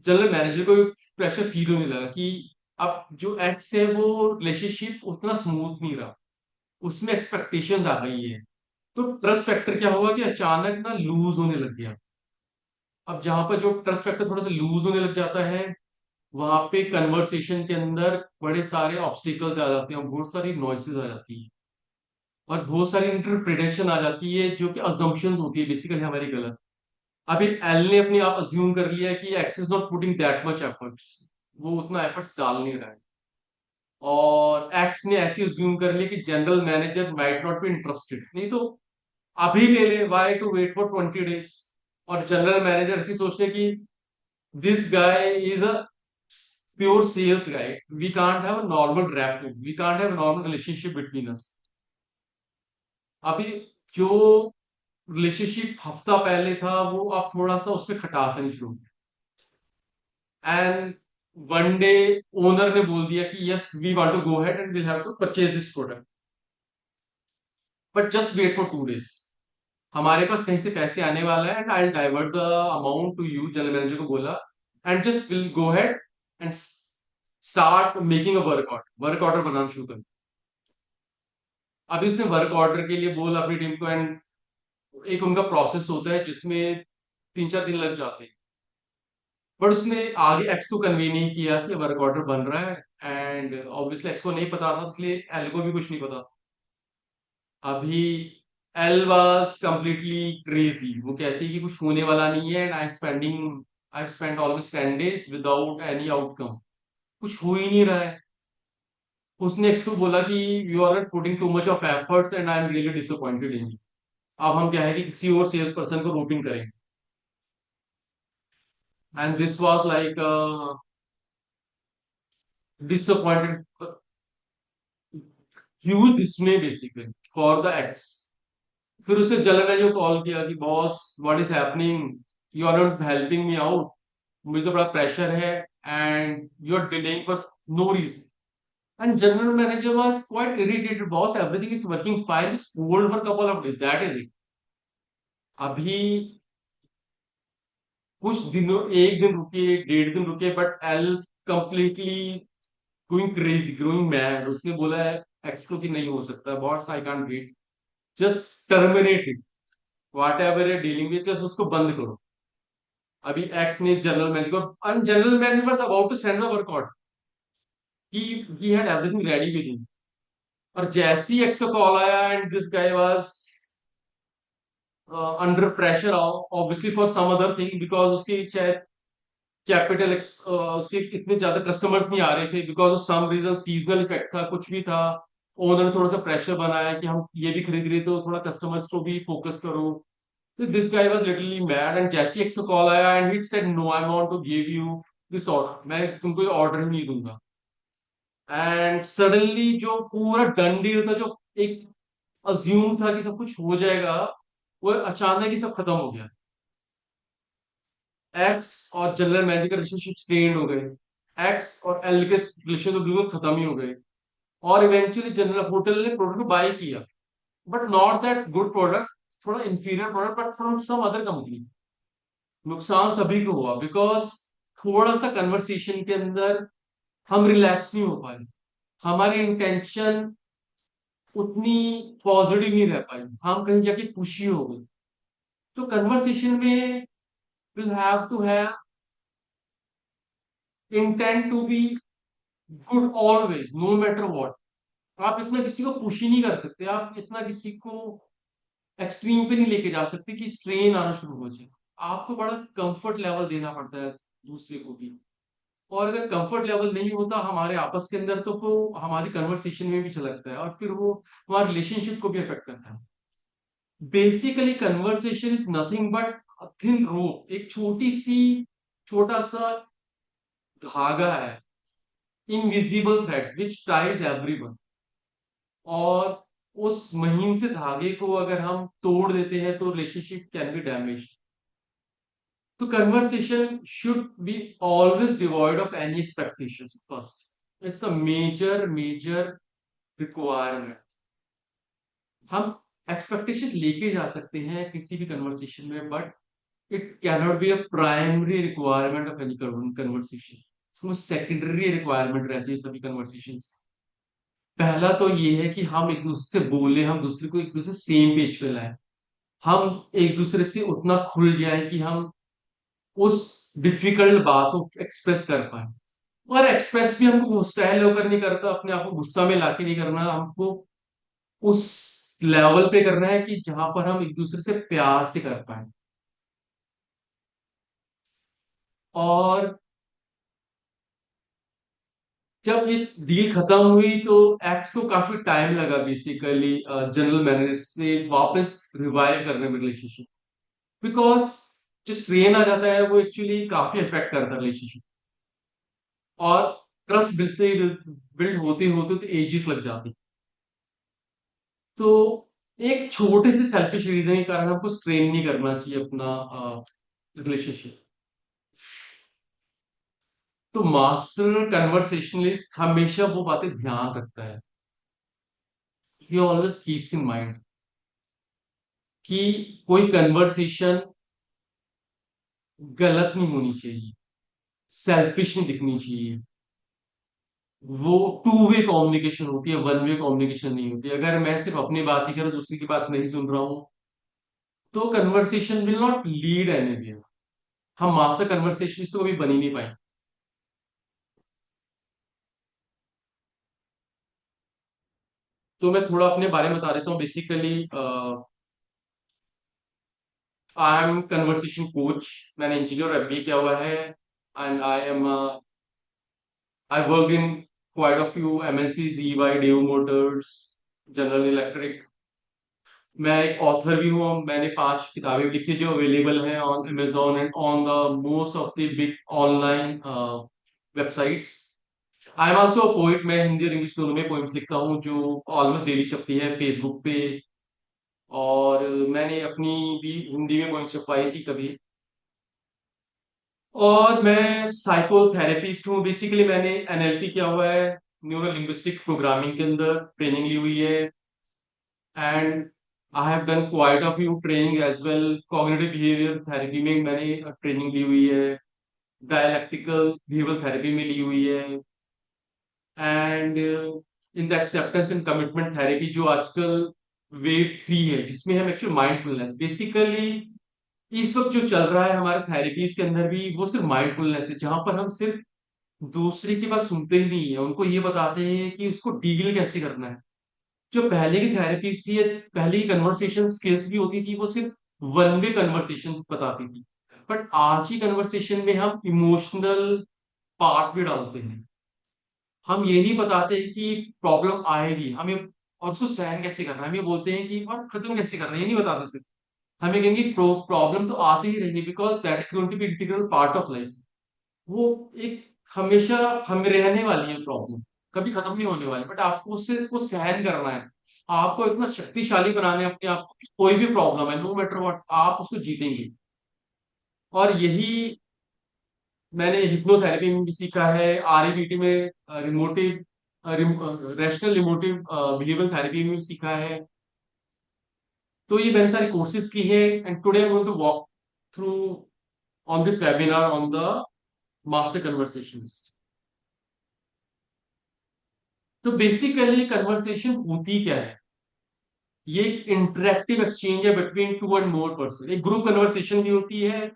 जनरल मैनेजर को प्रेशर फील होने लगा कि अब जो एक्स है वो रिलेशनशिप उतना स्मूथ नहीं रहा, उसमें एक्सपेक्टेशंस आ गई है। तो ट्रस्ट फैक्टर क्या हुआ कि अचानक ना लूज होने लग गया। अब जहां पर जो ट्रस्ट फैक्टर थोड़ा सा लूज होने लग जाता है, वहां पे कन्वर्सेशन के अंदर बड़े सारे ऑब्स्टिकल्स आ जाते हैं, बहुत सारी नॉइसेस आ जाती है, और बहुत सारी इंटरप्रिटेशन आ जाती है जो कि अजम्पशंस होती है बेसिकली हमारी गलत। अभी एल ने अपने आप अज्यूम कर लिया कि x is not putting that much efforts, वो उतना एफर्ट्स डाल नहीं रहा है। और एक्स ने ऐसी अज्यूम कर लिया कि general manager might not be interested, नहीं तो अभी ले ले, why to wait for 20 days। और जनरल मैनेजर ऐसी सोचते कि this guy is a pure sales guy, we can't have a normal rap, we can't have normal relationship between us. अभी जो रिलेशनशिप हफ्ता पहले था वो अब थोड़ा सा उसमें खटास आनी शुरू। एंड वन डे ओनर ने बोल दिया कि yes we want to go head and will have to purchase this product, but just wait for 2 days। हमारे पास कहीं से पैसे आने वाला है, and I divert the amount to you, general manager को बोला, and just will go head and start making a work order बनाना शुरू कर। अभी उसने वर्क ऑर्डर के लिए बोला अपनी टीम को, एंड एक उनका प्रोसेस होता है जिसमें 3-4 दिन लग जाते हैं। बट उसने आगे एक्स को कन्वे नहीं किया कि वर्क ऑर्डर बन रहा है, एंड ऑब्वियसली एक्स को नहीं पता था, इसलिए एल को भी कुछ नहीं पता। अभी एल वाज कंप्लीटली क्रेजी, वो कहती है कि कुछ होने वाला नहीं है, and I spend almost 10 days without any outcome, कुछ हो ही नहीं रहा है। उसने एक्स को बोला कि you are not putting too much of efforts and I am really disappointed in you. अब हम क्या है कि किसी और सेल्स पर्सन को रूटिंग करेंगे। And this was like disappointed, huge dismay basically for the ex। फिर उसने जनरल मैनेजर को कॉल किया कि boss what is happening, you are not helping me out, मुझे तो बड़ा प्रेशर है and you are delaying for no reason. And general manager was quite irritated, boss everything is working fine, just hold for couple of days, that is it. अभी कुछ दिनों, एक दिन रुके, डेढ़ दिन रुके, but he'll completely going crazy, growing mad. उसने बोला है एक्स को कि नहीं हो सकता boss, I can't wait, just terminate it, whatever you dealing with, just उसको बंद करो। अभी एक्स ने जनरल मैनेजर को, and general manager was about to send the workout, he had everything ready with him. और जैसे ही X का कॉल आया and this guy was under pressure obviously for some other thing, because उसकी शायद capital उसके इतने ज्यादा कस्टमर्स नहीं आ रहे थे, because of some reason, seasonal effect था, कुछ भी था। ओनर ने थोड़ा सा प्रेशर बनाया कि हम ये भी खरीद रहे, तो थोड़ा कस्टमर्स को भी फोकस करो। So this guy was literally mad and जैसे ही एक कॉल आया and he said no, I want to give you this order, मैं तुमको ये ऑर्डर ही नहीं दूंगा। एंड सडनली जो पूरा डन डील था, जो एक अज्यूम था कि सब कुछ हो जाएगा, वो अचानक ही सब खत्म हो गया। एक्स और जनरल मैनेजर का रिलेशनशिप स्ट्रेन्ड हो गए, एक्स और एल के रिलेशन तो बिल्कुल खत्म ही हो गए। और इवेंचुअली जनरल होटल ने प्रोडक्ट को बाय किया, but not that good product, थोड़ा inferior product, but from some other company. नुकसान सभी को हुआ, बिकॉज थोड़ा सा कन्वर्सेशन के अंदर हम रिलैक्स नहीं हो पाए, हमारी इंटेंशन उतनी पॉजिटिव नहीं रह पाई, हम कहीं जाके खुशी हो गई। तो कन्वर्सेशन में will have to have intent to be good always, no matter what. आप इतना किसी को पुश ही नहीं कर सकते, आप इतना किसी को एक्सट्रीम पे नहीं लेके जा सकते कि स्ट्रेन आना शुरू हो जाए। आपको बड़ा कंफर्ट लेवल देना पड़ता है दूसरे को भी। और अगर कंफर्ट लेवल नहीं होता हमारे आपस के अंदर, तो वो हमारी कन्वर्सेशन में भी झलकता है और फिर वो हमारे रिलेशनशिप को भी अफेक्ट करता है। Basically conversation is nothing but thin rope, एक छोटी सी, छोटा सा धागा है, invisible thread which ties everyone. और उस महीन से धागे को अगर हम तोड़ देते हैं तो रिलेशनशिप कैन बी डैमेज। तो conversation should be always devoid of any expectations first, it's a major requirement। हम एक्सपेक्टेशंस लेके जा सकते हैं किसी भी कन्वर्सेशन में, but it cannot be a primary requirement of any conversation. उसमें सेकेंडरी रिक्वायरमेंट रहती है सभी कन्वर्सेशंस। पहला तो ये है कि हम एक दूसरे से बोले, हम दूसरे को एक दूसरे सेम पेज पे लाए, हम एक दूसरे से उतना खुल जाए कि हम उस डिफिकल्ट बात को एक्सप्रेस कर पाए। और एक्सप्रेस भी हमको स्टाइल होकर नहीं करता, अपने आप को गुस्सा में लाके नहीं करना, हमको उस लेवल पे करना है कि जहां पर हम एक दूसरे से प्यार से कर पाए। और जब ये डील खत्म हुई तो एक्स को काफी टाइम लगा बेसिकली जनरल मैनेजर से वापस रिवाइव करने में रिलेशनशिप, बिकॉज जो स्ट्रेन आ जाता है वो एक्चुअली काफी इफेक्ट करता है रिलेशनशिप। और ट्रस्ट बिल्ड होते होते तो एजेस लग जाती। तो एक छोटे से सेल्फिश रीजन के कारण हमको स्ट्रेन नहीं करना चाहिए अपना रिलेशनशिप। तो मास्टर कन्वर्सेशनलिस्ट हमेशा वो बातें ध्यान रखता है, ही ऑलवेज कीप्स इन माइंड कि कोई कन्वर्सेशन गलत नहीं होनी चाहिए, सेल्फिश नहीं दिखनी चाहिए। वो टू वे कम्युनिकेशन होती है, वन वे कम्युनिकेशन नहीं होती। अगर मैं सिर्फ अपनी बात ही कर दूसरी की बात नहीं सुन रहा हूं, तो conversation will not lead anywhere. हम मास्टर कन्वर्सेशनिस्ट तो कभी बन ही नहीं पाए। तो मैं थोड़ा अपने बारे में बता देता हूँ। Basically I am conversation coach, मैंने इंजीनियर एमबीए किया हुआ है, and I work in quite of few MNCs, EY, डेव मोटर्स, जनरल इलेक्ट्रिक। मैं एक ऑथर भी हूँ, मैंने 5 किताबें लिखी जो अवेलेबल हैं on Amazon and on the most of the big online websites. I am also poet, मैं हिंदी और इंग्लिश दोनों में पोइम्स लिखता हूँ जो ऑलमोस्ट डेली छपती है फेसबुक पे। और मैंने अपनी भी हिंदी में पोइम्स छपवाई थी कभी। और मैं साइकोथेरेपिस्ट हूँ, बेसिकली मैंने एनएलपी किया हुआ है, न्यूरो लिंग्विस्टिक प्रोग्रामिंग के अंदर ट्रेनिंग ली हुई है। And I have done quite of you training as well. Cognitive behaviour therapy में मैंने ट्रेनिंग ली हुई है, डायलैक्टिकल बिहेवियर थेरेपी में ली हुई है, and in the acceptance and commitment therapy जो आजकल वेव 3 है, जिसमें हम एक्चुअली माइंडफुलनेस बेसिकली इस वक्त जो चल रहा है हमारे थेरेपीज के अंदर भी, वो सिर्फ माइंडफुलनेस है, जहां पर हम सिर्फ दूसरे की बात सुनते ही नहीं है, उनको ये बताते हैं कि उसको डील कैसे करना है। जो पहले की थेरेपीज थी, पहले की कन्वर्सेशन स्किल्स भी होती थी, वो सिर्फ वन वे कन्वर्सेशन बताती थी। बट आज की कन्वर्सेशन में हम इमोशनल पार्ट भी डालते हैं। हम ये नहीं बताते कि प्रॉब्लम आएगी हमें और उसको सहन कैसे करना है, हम ये बोलते हैं कि और खत्म कैसे करना है, ये नहीं बताते सिर्फ। हमें कहेंगे प्रॉब्लम तो आती ही रहेगी, because that is going to be integral part of life. वो एक हमेशा हमें रहने वाली है प्रॉब्लम, कभी खत्म नहीं होने वाली, बट आपको उससे को सहन करना है। आपको इतना शक्तिशाली बनाना है अपने आप को कि कोई भी प्रॉब्लम है, नो मैटर व्हाट, आप उसको जीतेंगे। और यही मैंने हिप्नोथेरेपी में भी सीखा है, आरईबीटी में रिमोटिव रैशनल रिमोटिव बिहेवियर थेरेपी में भी सीखा है। तो ये मैंने सारी कोर्सेज की है, and today I am going to walk through on this webinar on the master conversations. तो बेसिकली कन्वर्सेशन होती क्या है? ये एक इंटरेक्टिव एक्सचेंज है between two and more person. एक ग्रुप कन्वर्सेशन भी होती है,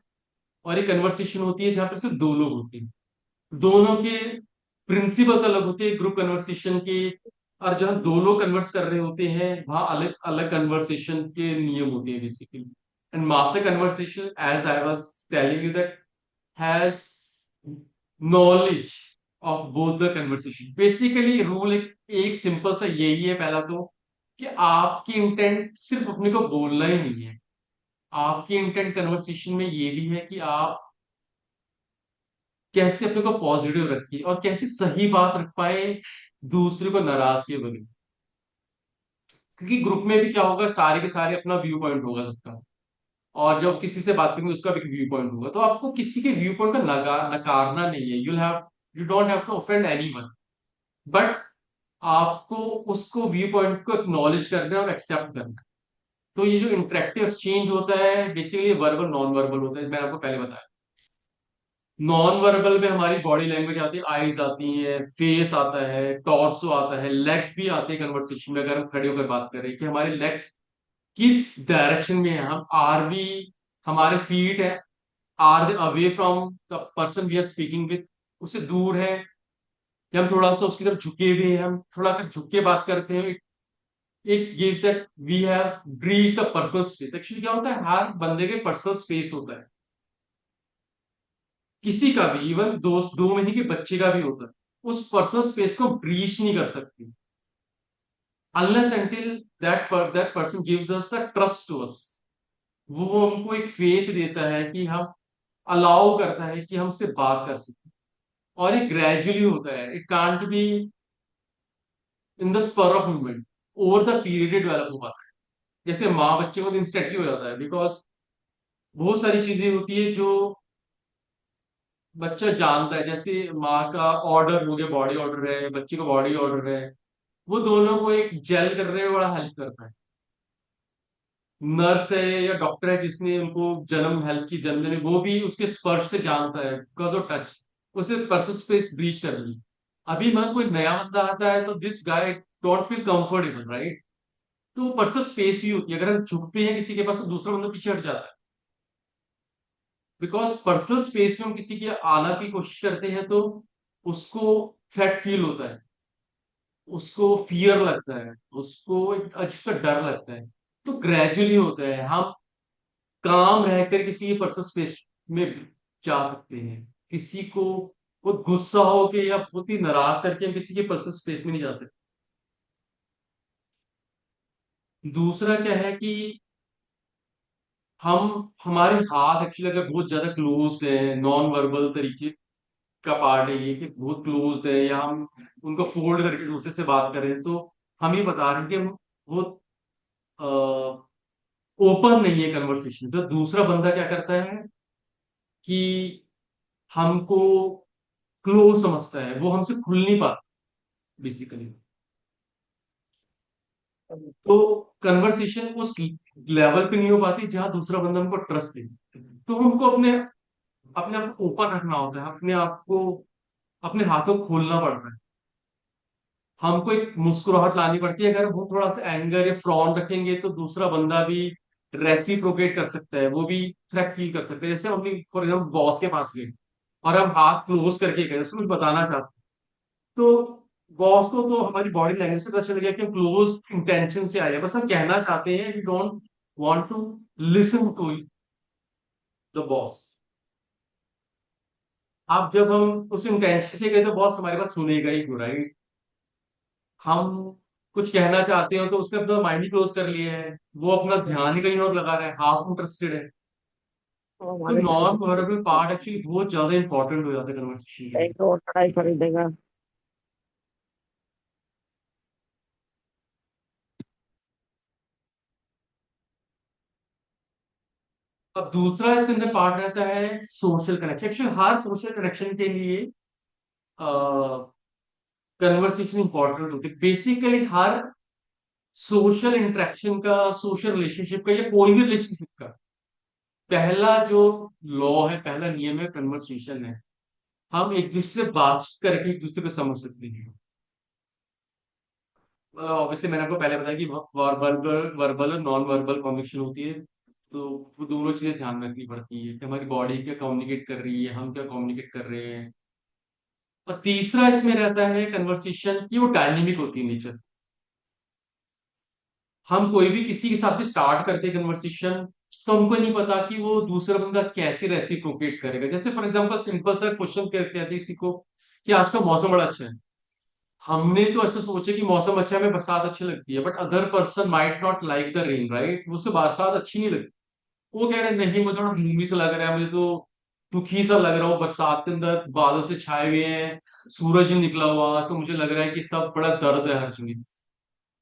और एक कन्वर्सेशन होती है जहां पर सिर्फ दो लोग होते हैं। दोनों के प्रिंसिपल्स अलग होते हैं ग्रुप कन्वर्सेशन के। और जहां दो लोग कन्वर्स कर रहे होते हैं, वहां अलग अलग कन्वर्सेशन के नियम होते हैं basically. And master conversation, as I was telling you, that has knowledge of both the conversation. Basically rule एक सिंपल सा यही है, पहला तो कि आपकी इंटेंट सिर्फ अपने को बोलना ही नहीं है। आपकी इंटेंट कन्वर्सेशन में ये भी है कि आप कैसे अपने को पॉजिटिव रखिए और कैसे सही बात रख पाए दूसरे को नाराज किए बगैर। क्योंकि ग्रुप में भी क्या होगा, सारे के सारे अपना व्यू पॉइंट होगा सबका, और जब किसी से बात करेंगे उसका भी व्यू पॉइंट होगा, तो आपको किसी के व्यू पॉइंट का नकारना नहीं है। You don't have to offend anyone, but आपको उसको व्यू पॉइंट को एक्नॉलेज करना है और एक्सेप्ट करना है। तो ये जो इंटरेक्टिव एक्सचेंज होता है बेसिकली वर्बल नॉन वर्बल होता है, मैंने आपको पहले बताया। नॉन वर्बल में हमारी बॉडी लैंग्वेज आती है, आईज आती है, फेस आता है, टॉर्सो आता है, लेग्स भी आते हैं कन्वर्सेशन में। अगर हम खड़े होकर बात करें कि हमारे लेग्स किस डायरेक्शन में है, हम आर वी, हमारे फीट है, are away from the person we are speaking with, उससे दूर है, कि हम थोड़ा सा उसकी तरफ झुके हुए हैं, हम थोड़ा कर झुक के बात करते हैं। It gives that we have breached the personal space. Actually क्या होता है, हर बंदे के पर्सनल स्पेस होता है, किसी का भी, इवन 2 महीने के बच्चे का भी होता है। उस पर्सनल स्पेस को ब्रीच नहीं कर सकते unless until that person gives us the trust to us. वो हमको एक फेथ देता है कि हम अलाउ करता है कि हम उससे बात कर सकते। और ये ग्रेजुअली होता है, it can't be in the spur of movement, over the period develop हो पाता है। जैसे माँ बच्चे को इंस्टेंटली हो जाता है, बिकॉज बहुत सारी चीजें होती है जो बच्चा जानता है। जैसे माँ का ऑर्डर हो गया, बॉडी ऑर्डर है, बच्चे का बॉडी ऑर्डर है, वो दोनों को एक जेल करने में बड़ा हेल्प करता है। नर्स है या डॉक्टर है जिसने उनको जन्म हेल्प की, जन्म देने, वो भी उसके स्पर्श से जानता है, बिकॉज ऑफ टच। उसे पर्सन स्पेस ब्रीच कर ली। अभी मैं कोई नया बंदा आता है तो this guy don't feel comfortable, right? तो पर्सनल स्पेस भी होती है, अगर हम झुकते हैं किसी के पास तो दूसरा बंदा पीछे हट जाता है। बिकॉज पर्सनल स्पेस में हम किसी के आना की कोशिश करते हैं तो उसको थ्रेट फील होता है, उसको फियर लगता है, उसको एक अजीब सा डर लगता है। तो ग्रेजुअली होता है, हम काम रहकर किसी पर्सनल स्पेस में जा सकते हैं, किसी को बहुत गुस्सा हो के या बहुत ही नाराज करके हम किसी के पर्सनल स्पेस में नहीं जा सकते। दूसरा क्या है कि हम हमारे हाथ एक्चुअली अगर बहुत ज्यादा क्लोज्ड है, नॉन वर्बल तरीके का पार्ट है ये कि बहुत क्लोज्ड है, या हम उनको फोल्ड करके दूसरे से बात कर रहे हैं, तो हम ये बता रहे हैं कि हम बहुत ओपन नहीं है कन्वर्सेशन। तो दूसरा बंदा क्या करता है कि हमको क्लोज समझता है, वो हमसे खुल नहीं पाता बेसिकली। तो कन्वर्सेशन उस लेवल पे नहीं हो पाती जहां दूसरा बंदा हमको ट्रस्ट दे। तो हमको अपने अपने आप को ओपन रखना होता है, अपने आप को, अपने हाथों को खोलना पड़ता है। हमको एक मुस्कुराहट लानी पड़ती है। अगर वो थोड़ा सा एंगर या फ्रॉन रखेंगे तो दूसरा बंदा भी रेसिप्रोकेट कर सकता है, वो भी थ्रेट फील कर सकता है। जैसे हम फॉर एग्जाम्पल बॉस के पास गए और हम हाथ क्लोज करके गए, उसको कुछ बताना चाहते हैं, तो बॉस को तो हमारी बॉडी लैंग्वेज से पता चल गया कि हम क्लोज इंटेंशन से आए हैं, बस हम कहना चाहते हैं we don't want to listen to the boss. अब जब हम उस इंटेंशन से गए तो बॉस हमारी बात सुनेगा ही क्यों, राइट? हम कुछ कहना चाहते हो तो उसने अपना माइंड ही क्लोज कर लिया है, वो अपना ध्यान ही कहीं और लगा रहा है, हाफ इंटरेस्टेड है। वो तो हमारे टाइम से नॉन वर्बल पहले पार्ट एक्चुअली बहुत ज्यादा इंपॉर्टेंट हो जाता है कन्वर्सेशन के लिए। एक और कढ़ाई खरीदेगा। अब दूसरा इसके अंदर पार्ट रहता है सोशल कनेक्शन। एक्चुअली हर सोशल कनेक्शन के लिए कन्वर्सेशन इंपॉर्टेंट होती है। बेसिकली हर सोशल इंटरेक्शन का, सोशल रिलेशनशिप का, या कोई भी रिलेशनशिप का पहला जो लॉ है, पहला नियम है, कन्वर्सेशन है। हम एक दूसरे से बात करके एक दूसरे को समझ सकते हैं। ऑब्वियसली मैंने आपको पहले बताया कि वर्बल वर्बल और नॉन वर्बल कम्युनिकेशन होती है। तो वो दोनों चीजें ध्यान में रखनी पड़ती है कि हमारी बॉडी क्या कम्युनिकेट कर रही है, हम क्या कम्युनिकेट कर रहे हैं। और तीसरा इसमें रहता है कन्वर्सेशन की, वो डायनेमिक होती है नेचर। हम कोई भी किसी के साथ भी स्टार्ट करते हैं कन्वर्सेशन, तो हमको नहीं पता कि वो दूसरा बंदा कैसे रेसिप्रोकेट करेगा। जैसे फॉर एग्जांपल सिंपल सा क्वेश्चन कहते हैं किसी को कि आज का मौसम बड़ा अच्छा है। हमने तो ऐसा सोचा कि मौसम अच्छा है, हमें बरसात अच्छी लगती है, but other person might not like the rain, right? उसे बरसात अच्छी नहीं लगती। वो कह रहे हैं नहीं, मुझे थोड़ा gloomy सा लग रहा है, मुझे तो दुखी सा लग रहा हो, बरसात के अंदर बादल से छाए हुए हैं, सूरज नहीं निकला हुआ, तो मुझे लग रहा है कि सब बड़ा दर्द है हर जगह।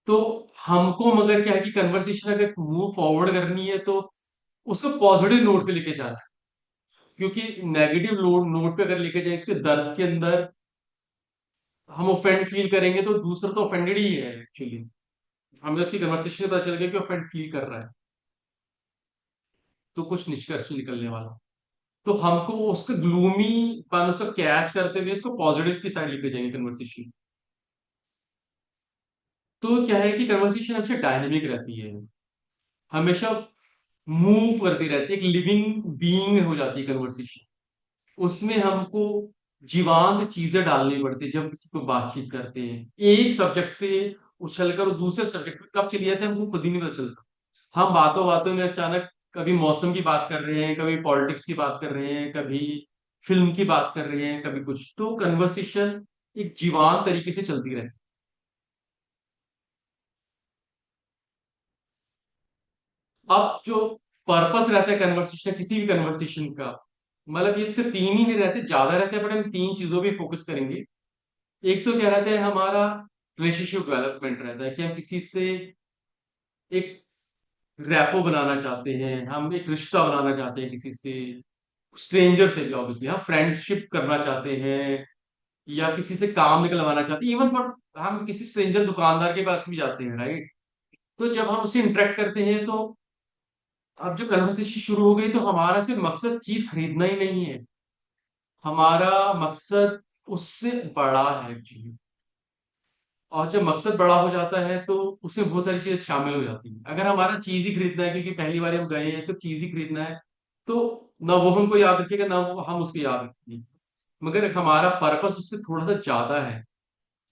तो हमको मगर क्या है कि कन्वर्सेशन अगर मूव फॉरवर्ड करनी है तो उसको पॉजिटिव नोट पे लेके जाना है। क्योंकि नेगेटिव नोट पे अगर लेके जाए इसके दर्द के अंदर, हम ऑफेंड फील करेंगे तो दूसरा तो ऑफेंडेड ही है एक्चुअली। हमें उसकी कन्वर्सेशन से पता चल गया कि ऑफेंड फील कर रहा है, तो कुछ निष्कर्ष निकलने वाला। तो हमको उसका ग्लूमी पन उसको कैच करते हुए इसको पॉजिटिव की साइड लेके जाएंगे कन्वर्सेशन। तो क्या है कि कन्वर्सेशन हमेशा डायनेमिक रहती है, हमेशा मूव करती रहती है, एक लिविंग बीइंग हो जाती है कन्वर्सेशन। उसमें हमको जीवांत चीजें डालनी पड़ती है। जब किसी को बातचीत करते हैं एक सब्जेक्ट से उछलकर दूसरे सब्जेक्ट पे कब चली जाते हैं हमको खुद ही नहीं पता चलता। हम बातों बातों में अचानक कभी मौसम की बात कर रहे हैं, कभी पॉलिटिक्स की बात कर रहे हैं, कभी फिल्म की बात कर रहे हैं, कभी कुछ। तो कन्वर्सेशन एक जीवांत तरीके से चलती रहती है। अब जो पर्पस रहता है कन्वर्सेशन, किसी भी कन्वर्सेशन का, मतलब ये सिर्फ तीन ही नहीं रहते, ज्यादा रहते हैं, बट हम तीन चीजों पे फोकस करेंगे। एक तो क्या रहता है, हमारा रिलेशनशिप डेवलपमेंट रहता है कि हम किसी से एक रैपो बनाना चाहते हैं, हम एक रिश्ता बनाना चाहते हैं किसी से, स्ट्रेंजर से भी ऑब्वियसली हम फ्रेंडशिप करना चाहते हैं, या किसी से काम निकलवाना चाहते हैं। इवन फॉर हम किसी स्ट्रेंजर दुकानदार के पास भी जाते हैं, राइट? तो जब हम उससे इंटरेक्ट करते हैं तो अब जब कन्वर्सेशन शुरू हो गई तो हमारा सिर्फ मकसद चीज खरीदना ही नहीं है, हमारा मकसद उससे बड़ा है एक्चुअली। और जब मकसद बड़ा हो जाता है तो उसमें बहुत सारी चीजें शामिल हो जाती हैं। अगर हमारा चीज ही खरीदना है, क्योंकि पहली बार हम गए हैं, सिर्फ चीज ही खरीदना है, तो ना वो हमको याद रखेगा ना वो हम उसको याद रखेंगे। मगर हमारा पर्पस उससे थोड़ा सा ज्यादा है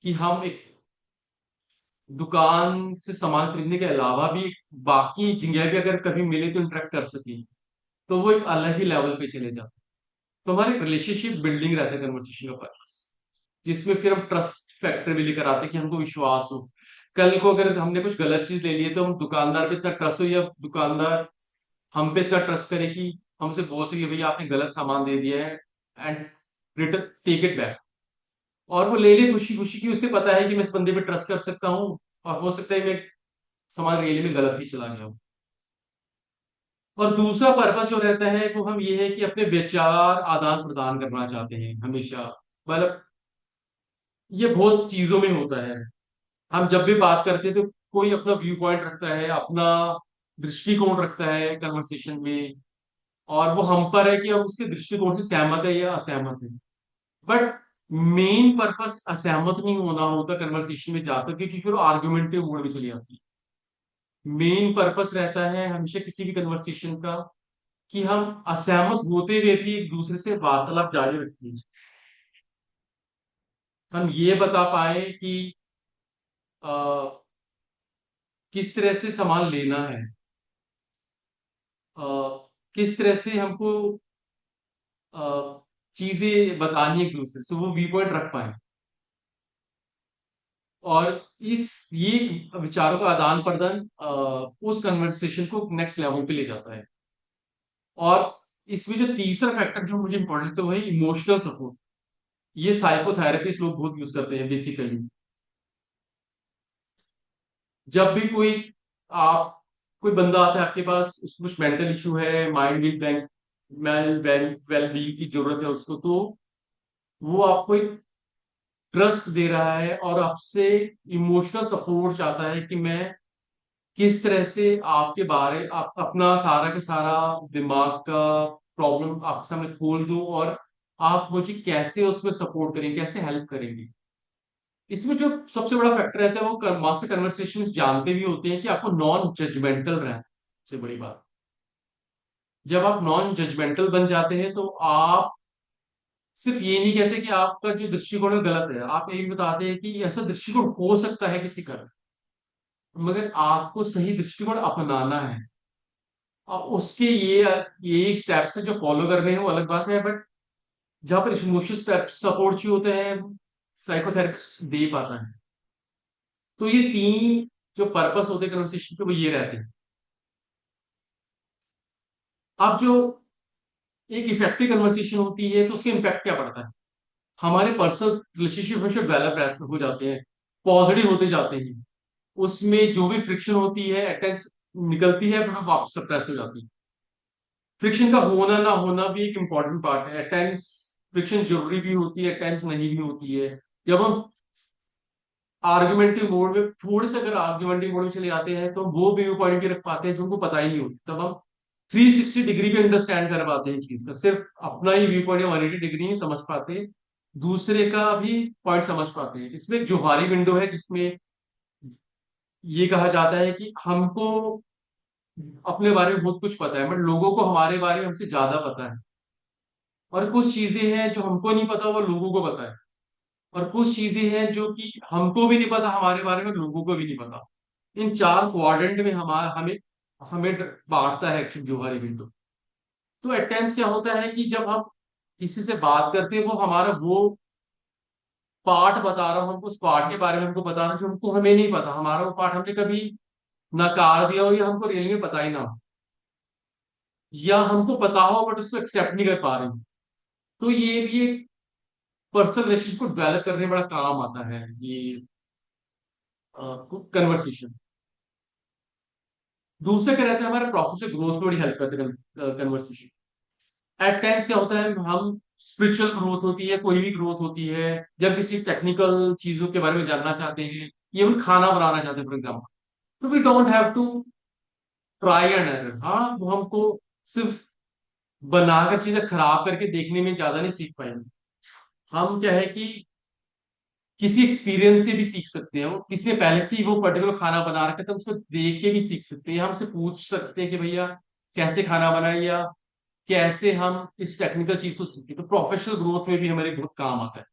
कि हम एक दुकान से सामान खरीदने के अलावा भी बाकी जगह भी अगर कभी मिले तो इंटरेक्ट कर सके, तो वो एक अलग ही लेवल पे चले जाते हैं। तो हमारे रिलेशनशिप बिल्डिंग रहता है कन्वर्सेशन का पर्पस, जिसमें फिर हम ट्रस्ट फैक्टर भी लेकर आते हैं कि हमको विश्वास हो। कल को अगर हमने कुछ गलत चीज ले ली है तो हम दुकानदार पे इतना ट्रस्ट हो, या दुकानदार हम पे इतना ट्रस्ट करे कि हमसे बोल सके भैया आपने गलत सामान दे दिया है, and return take it back, और वो ले ले खुशी खुशी की। उसे पता है कि मैं इस बंदे पे ट्रस्ट कर सकता हूँ, और हो सकता है मैं सामान रियली में गलत ही चला गया हूँ। और दूसरा पर्पस जो रहता है वो हम ये है कि अपने विचार आदान प्रदान करना चाहते हैं हमेशा। मतलब ये बहुत चीजों में होता है। हम जब भी बात करते हैं तो कोई अपना व्यू पॉइंट रखता है, अपना दृष्टिकोण रखता है कन्वर्सेशन में, और वो हम पर है कि हम उसके दृष्टिकोण से सहमत है या असहमत है। बट मेन पर्पस असहमत नहीं होना होता कन्वर्सेशन में जाकर, क्योंकि फिर आर्गुमेंटिव मोड में चली जाती है। मेन पर्पस रहता है हमेशा किसी भी कन्वर्सेशन का कि हम असहमत होते हुए भी एक दूसरे से वार्तालाप जारी रखें। हम ये बता पाए कि अ, किस तरह से सामान लेना है, अ, किस तरह से हमको चीजें बतानी है एक दूसरे से, वो व्यू पॉइंट रख पाए। और इस ये विचारों का आदान प्रदान उस कन्वर्सेशन को नेक्स्ट लेवल पे ले जाता है। और इसमें जो तीसरा फैक्टर जो मुझे इंपॉर्टेंट लगता है वो है इमोशनल सपोर्ट। ये साइकोथेरेपिस्ट लोग बहुत यूज करते हैं बेसिकली। जब भी आप कोई बंदा आता है आपके पास, उसको कुछ मेंटल इशू है, माइंड बैंक वेल बीइंग की जरूरत है उसको, तो वो आपको एक ट्रस्ट दे रहा है और आपसे इमोशनल सपोर्ट चाहता है कि मैं किस तरह से आपके बारे आप अपना सारा का सारा दिमाग का प्रॉब्लम आपके सामने खोल दूं, और आप मुझे कैसे उसमें सपोर्ट करेंगे, कैसे हेल्प करेंगे। इसमें जो सबसे बड़ा फैक्टर रहता है वो मास्टर कन्वर्सेशन जानते भी होते हैं कि आपको नॉन जजमेंटल रहना है। सबसे बड़ी बात, जब आप नॉन जजमेंटल बन जाते हैं तो आप सिर्फ ये नहीं कहते कि आपका जो दृष्टिकोण है गलत है, आप ये भी बताते हैं कि ऐसा दृष्टिकोण हो सकता है किसी का, मगर आपको सही दृष्टिकोण अपनाना है। और उसके ये स्टेप्स है जो फॉलो करने हैं, वो अलग बात है। बट जहां पर इमोशनल स्टेप सपोर्ट चाहिए होता है, साइकोथेरेपिस्ट दे पाता है। तो ये तीन जो पर्पस होते हैं कन्वर्सेशन के, वो ये रहते हैं। अब जो एक इफेक्टिव कन्वर्सेशन होती है तो उसके इम्पैक्ट क्या पड़ता है, हमारे पर्सनल रिलेशनशिप में डेवलप हो जाते हैं, पॉजिटिव होते जाते हैं। उसमें जो भी फ्रिक्शन होती है अटैक्स निकलती है, फिर वो वापस सप्रेस हो जाती है। फ्रिक्शन का होना ना होना भी एक इंपॉर्टेंट पार्ट है। टेंस फ्रिक्शन जरूरी भी होती है, टेंस नहीं भी होती है। जब हम आर्गुमेंटिव मोड में थोड़े से अगर आर्गुमेंटिव मोड में चले जाते हैं तो वो व्यू पॉइंट भी रख पाते हैं जो उनको पता ही नहीं होती। तब हम 360 डिग्री पे अंडरस्टैंड कर पाते हैं चीज का, सिर्फ अपना ही व्यू पॉइंट या 180 डिग्री नहीं समझ पाते, दूसरे का भी पॉइंट समझ पाते हैं। इसमें एक जोहारी विंडो है जिसमें ये कहा जाता है कि हमको अपने बारे में बहुत कुछ पता है, बट लोगों को हमारे बारे में हमसे ज्यादा पता है। और कुछ चीजें हैं जो हमको नहीं पता, वो लोगों को पता है। और कुछ चीजें हैं जो कि हमको भी नहीं पता हमारे बारे में, लोगों को भी नहीं पता। इन चार क्वाड्रेंट में हमारा हमें हमें बांटता है एक्चुअली जोहारी विंडो। तो एट टाइम्स क्या होता है कि जब हम किसी से बात करते हैं, वो हमारा वो पार्ट बता रहा हूँ हमको, उस पार्ट के बारे में हमको बता रहा हूँ जो हमको हमें नहीं पता, हमारा वो पार्ट हमने कभी नकार दिया हो या हमको रियली में पता ही ना हो, या हमको पता हो बट उसको एक्सेप्ट नहीं कर पा रहे हो। तो ये भी एक पर्सनल रिलेशनशिप को डेवलप करने में बड़ा काम आता है ये कन्वर्सेशन। दूसरे क्या रहता है, हमारे प्रोफेशनल ग्रोथ में बड़ी हेल्प करते हैं कन्वर्सेशन। एट टाइम्स क्या होता है, हम स्पिरिचुअल ग्रोथ होती है, कोई भी ग्रोथ होती है, जब किसी टेक्निकल चीजों के बारे में जानना चाहते हैं, इवन खाना बनाना चाहते हैं फॉर एग्जाम्पल, तो we don't have to try and error. हाँ, वो हमको सिर्फ बनाकर चीजें खराब करके देखने में ज्यादा नहीं सीख पाएंगे। हम क्या है कि किसी एक्सपीरियंस से भी सीख सकते हैं। वो किसी ने पहले से ही वो पर्टिकुलर खाना बना रखा है तो उसको देख के भी सीख सकते हैं, हमसे पूछ सकते हैं कि भैया कैसे खाना बनाए, या कैसे हम इस टेक्निकल चीज को सीखें। तो प्रोफेशनल ग्रोथ में भी हमारे बहुत काम आता है।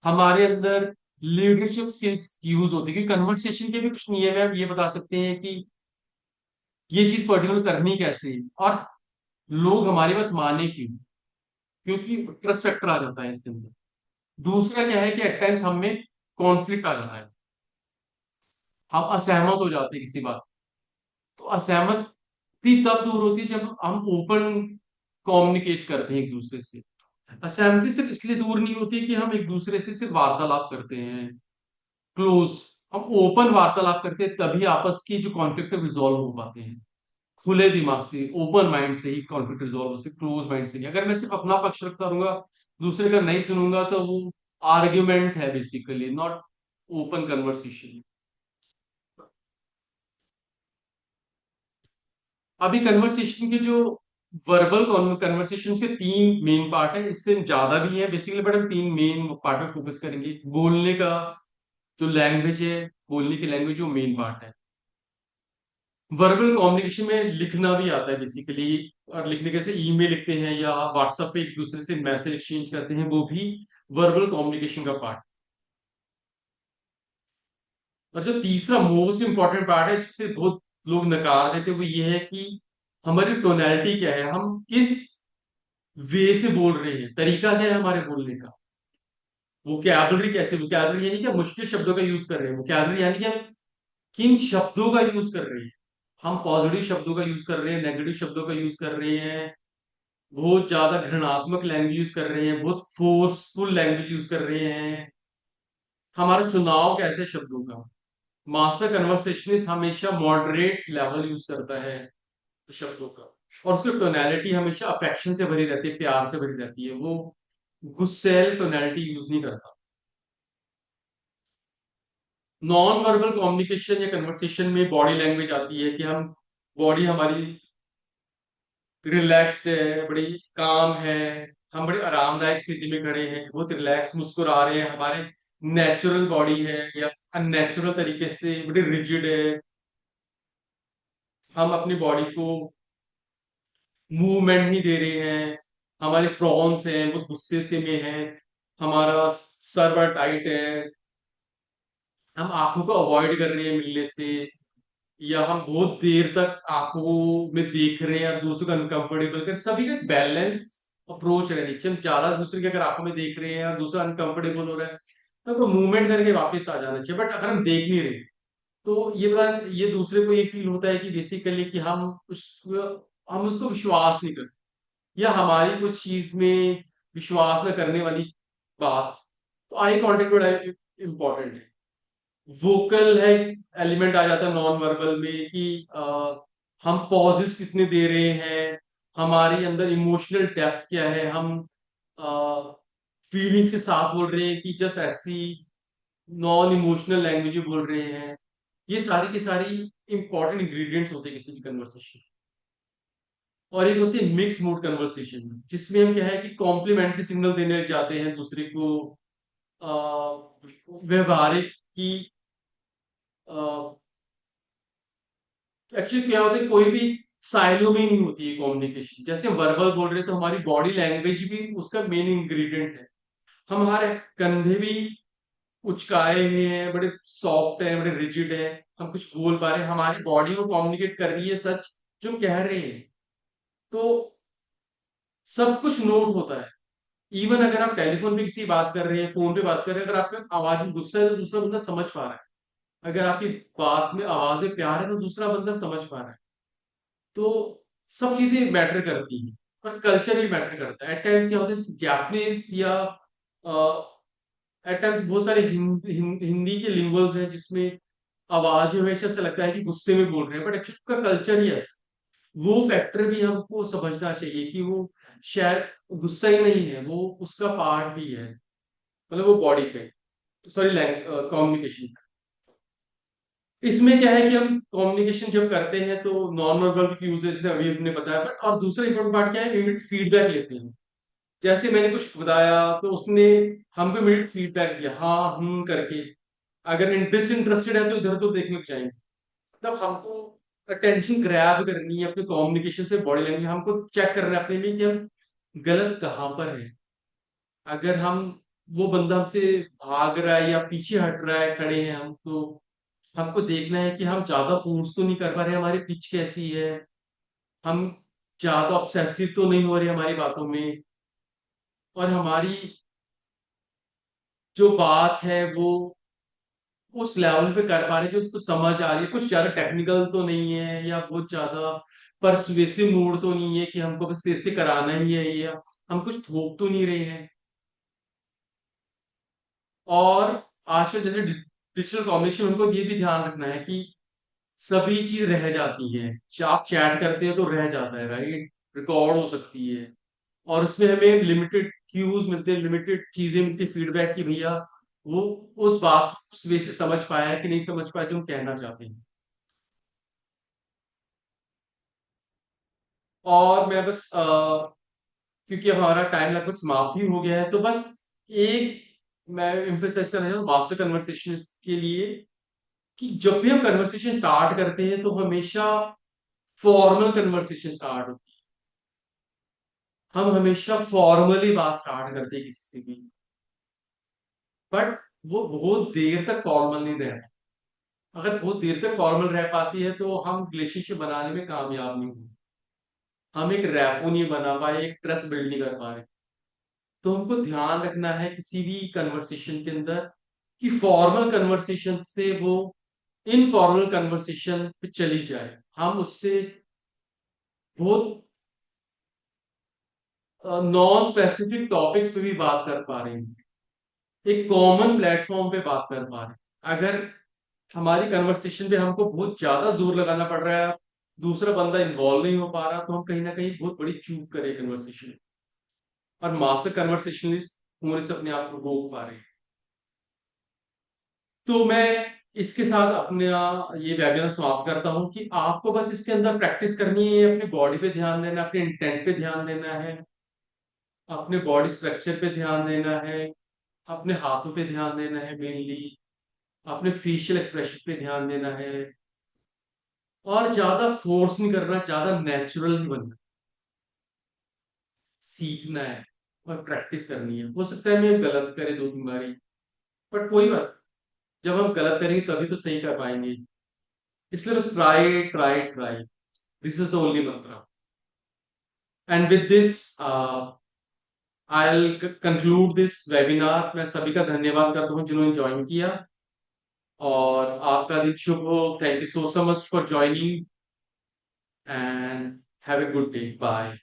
हमारे अंदर लीडरशिप स्किल्स यूज होती है, क्योंकि कन्वर्सेशन के भी कुछ नियम है। हम ये बता सकते हैं कि ये चीज पर्टिकुलर करनी कैसे है, और लोग हमारी बात माने क्यों। क्योंकि ट्रस्ट फैक्टर आ जाता है इसके अंदर। दूसरा क्या है कि एट टाइम्स हम में कॉन्फ्लिक्ट आ जाता है, हम असहमत हो जाते हैं किसी बात। तो असहमति तब दूर होती है जब हम ओपन कम्युनिकेट करते हैं एक दूसरे से। असहमति सिर्फ इसलिए दूर नहीं होती कि हम एक दूसरे से सिर्फ वार्तालाप करते हैं क्लोज, हम ओपन वार्तालाप करते हैं तभी आपस की जो कॉन्फ्लिक्ट रिजॉल्व हो पाते हैं। खुले दिमाग से, ओपन माइंड से ही कॉन्फ्लिक्ट रिजॉल्व हो सकते, क्लोज माइंड से नहीं। अगर मैं सिर्फ अपना पक्ष रखता रहूंगा, दूसरे का नहीं सुनूंगा, तो वो आर्ग्यूमेंट है बेसिकली, नॉट ओपन कन्वर्सेशन। अभी कन्वर्सेशन के जो वर्बल कन्वर्सेशन के तीन मेन पार्ट है, इससे ज्यादा भी है बेसिकली, बट हम तीन मेन पार्ट में फोकस करेंगे। बोलने का जो लैंग्वेज है, बोलने की लैंग्वेज वो मेन पार्ट है। वर्बल कम्युनिकेशन में लिखना भी आता है बेसिकली, और लिखने कैसे, ईमेल लिखते हैं या व्हाट्सएप पे एक दूसरे से मैसेज एक्सचेंज करते हैं, वो भी वर्बल कम्युनिकेशन का पार्ट। और जो तीसरा मोस्ट इंपॉर्टेंट पार्ट है जिससे बहुत लोग नकार देते हैं, वो ये है कि हमारी टोनैलिटी क्या है, हम किस वे से बोल रहे हैं, तरीका क्या है हमारे बोलने का। वोकैबुलरी कैसे, वोकैबुलरी यानी कि हम मुश्किल शब्दों का यूज कर रहे हैं, वोकैबुलरी यानी कि हम किन शब्दों का यूज कर रहे हैं। हम पॉजिटिव शब्दों का यूज कर रहे हैं, नेगेटिव शब्दों का यूज कर रहे हैं, बहुत ज्यादा घृणात्मक लैंग्वेज यूज कर रहे हैं, बहुत फोर्सफुल लैंग्वेज यूज कर रहे हैं। हमारा चुनाव कैसे शब्दों का। मास्टर कन्वर्सेशनिस्ट हमेशा मॉडरेट लेवल यूज करता है शब्दों का, और उसकी टोनैलिटी हमेशा अफेक्शन से भरी रहती है, प्यार से भरी रहती है। वो गुस्सैल टोनैलिटी यूज नहीं करता। नॉन वर्बल कम्युनिकेशन या कन्वर्सेशन में बॉडी लैंग्वेज आती है कि हम, बॉडी हमारी रिलैक्स्ड है, बड़ी काम है, हम बड़ी आरामदायक स्थिति में खड़े हैं, बहुत रिलैक्स मुस्कुरा रहे हैं, हमारे नेचुरल बॉडी है, या अननेचुरल तरीके से बड़ी रिजिड है। हम अपनी बॉडी को मूवमेंट नहीं दे रहे हैं, हमारे फ्रॉन्स हैं वो गुस्से से में है, हमारा सर बड़ा टाइट है, हम आंखों को अवॉइड कर रहे हैं मिलने से, या हम बहुत देर तक आंखों में देख रहे हैं और दूसरों को अनकंफर्टेबल कर। सभी का एक बैलेंस अप्रोच रहनी चाहिए। हम ज्यादा दूसरे के अगर आंखों में देख रहे हैं और दूसरा अनकंफर्टेबल हो रहा है, तो मूवमेंट करके वापस आ जाना चाहिए। बट अगर हम देख नहीं रहे, तो ये दूसरे को ये फील होता है कि बेसिकली कि हम उसको विश्वास नहीं करते, या हमारी कुछ चीज में विश्वास न करने वाली बात। तो आई कॉन्टेक्ट बड़ा इंपॉर्टेंट है। वोकल है, एलिमेंट आ जाता है नॉन वर्बल में कि हम पॉजेस कितने दे रहे हैं, हमारे अंदर इमोशनल डेप्थ क्या है, हम फीलिंग्स के साथ बोल रहे हैं कि जस्ट ऐसी नॉन इमोशनल लैंग्वेज बोल रहे हैं। ये सारी की सारी इंपॉर्टेंट इंग्रेडिएंट्स होते हैं किसी भी कन्वर्सेशन। और एक होती है मिक्स मूड कन्वर्सेशन, जिसमें हम क्या है कि कॉम्प्लीमेंट्री सिग्नल देने लग जाते हैं दूसरे को, व्यवहारिक की। एक्चुअली क्या होता है, कोई भी साइलो में नहीं होती है कम्युनिकेशन। जैसे वर्बल बोल रहे हैं, तो हमारी बॉडी लैंग्वेज भी उसका मेन इंग्रेडिएंट है। हम हमारे कंधे भी उचकाए हुए हैं, बड़े सॉफ्ट है, बड़े रिजिड है, हम कुछ बोल पा रहे हैं, हमारी बॉडी वो कम्युनिकेट कर रही है सच जो हम कह रहे हैं। तो सब कुछ नोट होता है। इवन अगर आप टेलीफोन पे किसी बात कर रहे हैं, फोन पे बात कर रहे हैं, अगर आपका आवाज में गुस्सा है तो दूसरा बंदा समझ पा रहा है। अगर आपकी बात में आवाज में प्यार है तो दूसरा बंदा समझ पा रहा है। तो सब चीजें मैटर करती हैं, पर कल्चर भी मैटर करता है। एट टाइम्स क्या होता है, जापानीज या एट टाइम्स बहुत सारे हिंदी के लिंगुअल्स हैं जिसमें आवाज में हमेशा से लगता है कि गुस्से में बोल रहे हैं, बट एक्चुअली उसका कल्चर ही ऐसा। वो फैक्टर भी हमको समझना चाहिए कि वो शायद गुस्सा ही नहीं है, वो उसका पार्ट भी है, मतलब वो बॉडी पे, सॉरी, कम्युनिकेशन। इसमें क्या है कि हम कम्युनिकेशन जब करते हैं तो नॉन वर्बल की यूजेज से अभी हमने बताया, बट और दूसरा इंपॉर्टेंट पार्ट क्या है, इमीडिएट फीडबैक लेते हैं। जैसे मैंने कुछ बताया तो उसने हमको इमीडिएट फीडबैक दिया, हाँ करके। अगर डिसइंटरेस्टेड है तो इधर उधर देखने लग जाएंगे। तब हमको अटेंशन ग्रैब करनी है अपने कम्युनिकेशन से, बॉडी लैंग्वेज हमको चेक करना है अपने में कि हम गलत कहाँ पर है। अगर हम, वो बंदा हमसे भाग रहा है या पीछे हट रहा है, खड़े हैं हम, तो हमको देखना है कि हम ज्यादा फोर्स तो नहीं कर पा रहे, हमारी पिच कैसी है, हम ज्यादा ऑब्सेसिव तो नहीं हो रहे हमारी बातों में। और हमारी जो बात है वो उस लेवल पे कर पा रहे हैं जो उसको समझ आ रही है, कुछ ज्यादा टेक्निकल तो नहीं है या बहुत ज्यादा परसुएसिव मूड तो नहीं है कि हमको बस तेरे से कराना ही है, या हम कुछ थोप तो नहीं रहे हैं। और आजकल जैसे डिजिटल कम्युनिकेशन, उनको ये भी ध्यान रखना है कि सभी चीज रह जाती है। आप चैट करते हैं तो रह जाता है, राइट, रिकॉर्ड हो सकती है, और उसमें हमें लिमिटेड क्यूज मिलते हैं, लिमिटेड चीजें मिलती, फीडबैक की भैया वो उस बात को उस वे से समझ पाया है कि नहीं समझ पाया जो हम कहना चाहते हैं। और मैं बस क्योंकि अब हमारा टाइम लगभग समाप्त ही हो गया है, तो बस एक मैं एम्फेसाइज करना चाहता हूँ मास्टर कन्वर्सेशन के लिए, कि जब भी हम कन्वर्सेशन स्टार्ट करते हैं तो हमेशा फॉर्मल कन्वर्सेशन स्टार्ट होती है। हम हमेशा फॉर्मली बात स्टार्ट करते हैं किसी से भी, बट वो बहुत देर तक फॉर्मल नहीं रहता। अगर बहुत देर तक फॉर्मल रह पाती है तो हम रिलेशनशिप बनाने में कामयाब नहीं होंगे, हम एक रैपो नहीं बना पाए, एक ट्रस्ट बिल्ड नहीं कर पा रहे। तो हमको ध्यान रखना है किसी भी कन्वर्सेशन के अंदर कि फॉर्मल कन्वर्सेशन से वो इनफॉर्मल कन्वर्सेशन पे चली जाए, हम उससे बहुत नॉन स्पेसिफिक टॉपिक्स पे भी बात कर पा रहे हैं, एक कॉमन प्लेटफॉर्म पे बात कर पा रहे हैं। अगर हमारी कन्वर्सेशन पे हमको बहुत ज्यादा जोर लगाना पड़ रहा है, दूसरा बंदा इन्वॉल्व नहीं हो पा रहा, तो हम कहीं ना कहीं बहुत बड़ी चूक करें कन्वर्सेशन, और मास्टर कन्वर्सेशनिस्ट होने से अपने आप को रोक पा रहे हैं। तो मैं इसके साथ अपना ये वेबिनार समाप्त करता हूँ कि आपको बस इसके अंदर प्रैक्टिस करनी है, अपनी बॉडी पे ध्यान देना है, अपने इंटेंट पे ध्यान देना है, अपने बॉडी स्ट्रक्चर पे ध्यान देना है, अपने हाथों पे ध्यान देना है मेनली, अपने फेशियल एक्सप्रेशन पे ध्यान देना है, और ज्यादा फोर्स नहीं करना, ज्यादा नेचुरल नहीं बनना, सीखना है और प्रैक्टिस करनी है। हो सकता है मैं गलत करे 2-3 बारी, बट कोई बात, जब हम गलत करेंगे तभी तो सही कर पाएंगे। इसलिए बस try try try, this is the only mantra. And with this I conclude this webinar. मैं सभी का धन्यवाद करता हूँ जिन्होंने ज्वाइन किया, और आपका दिन शुभ हो। Thank you so much for joining, and have a good day, bye.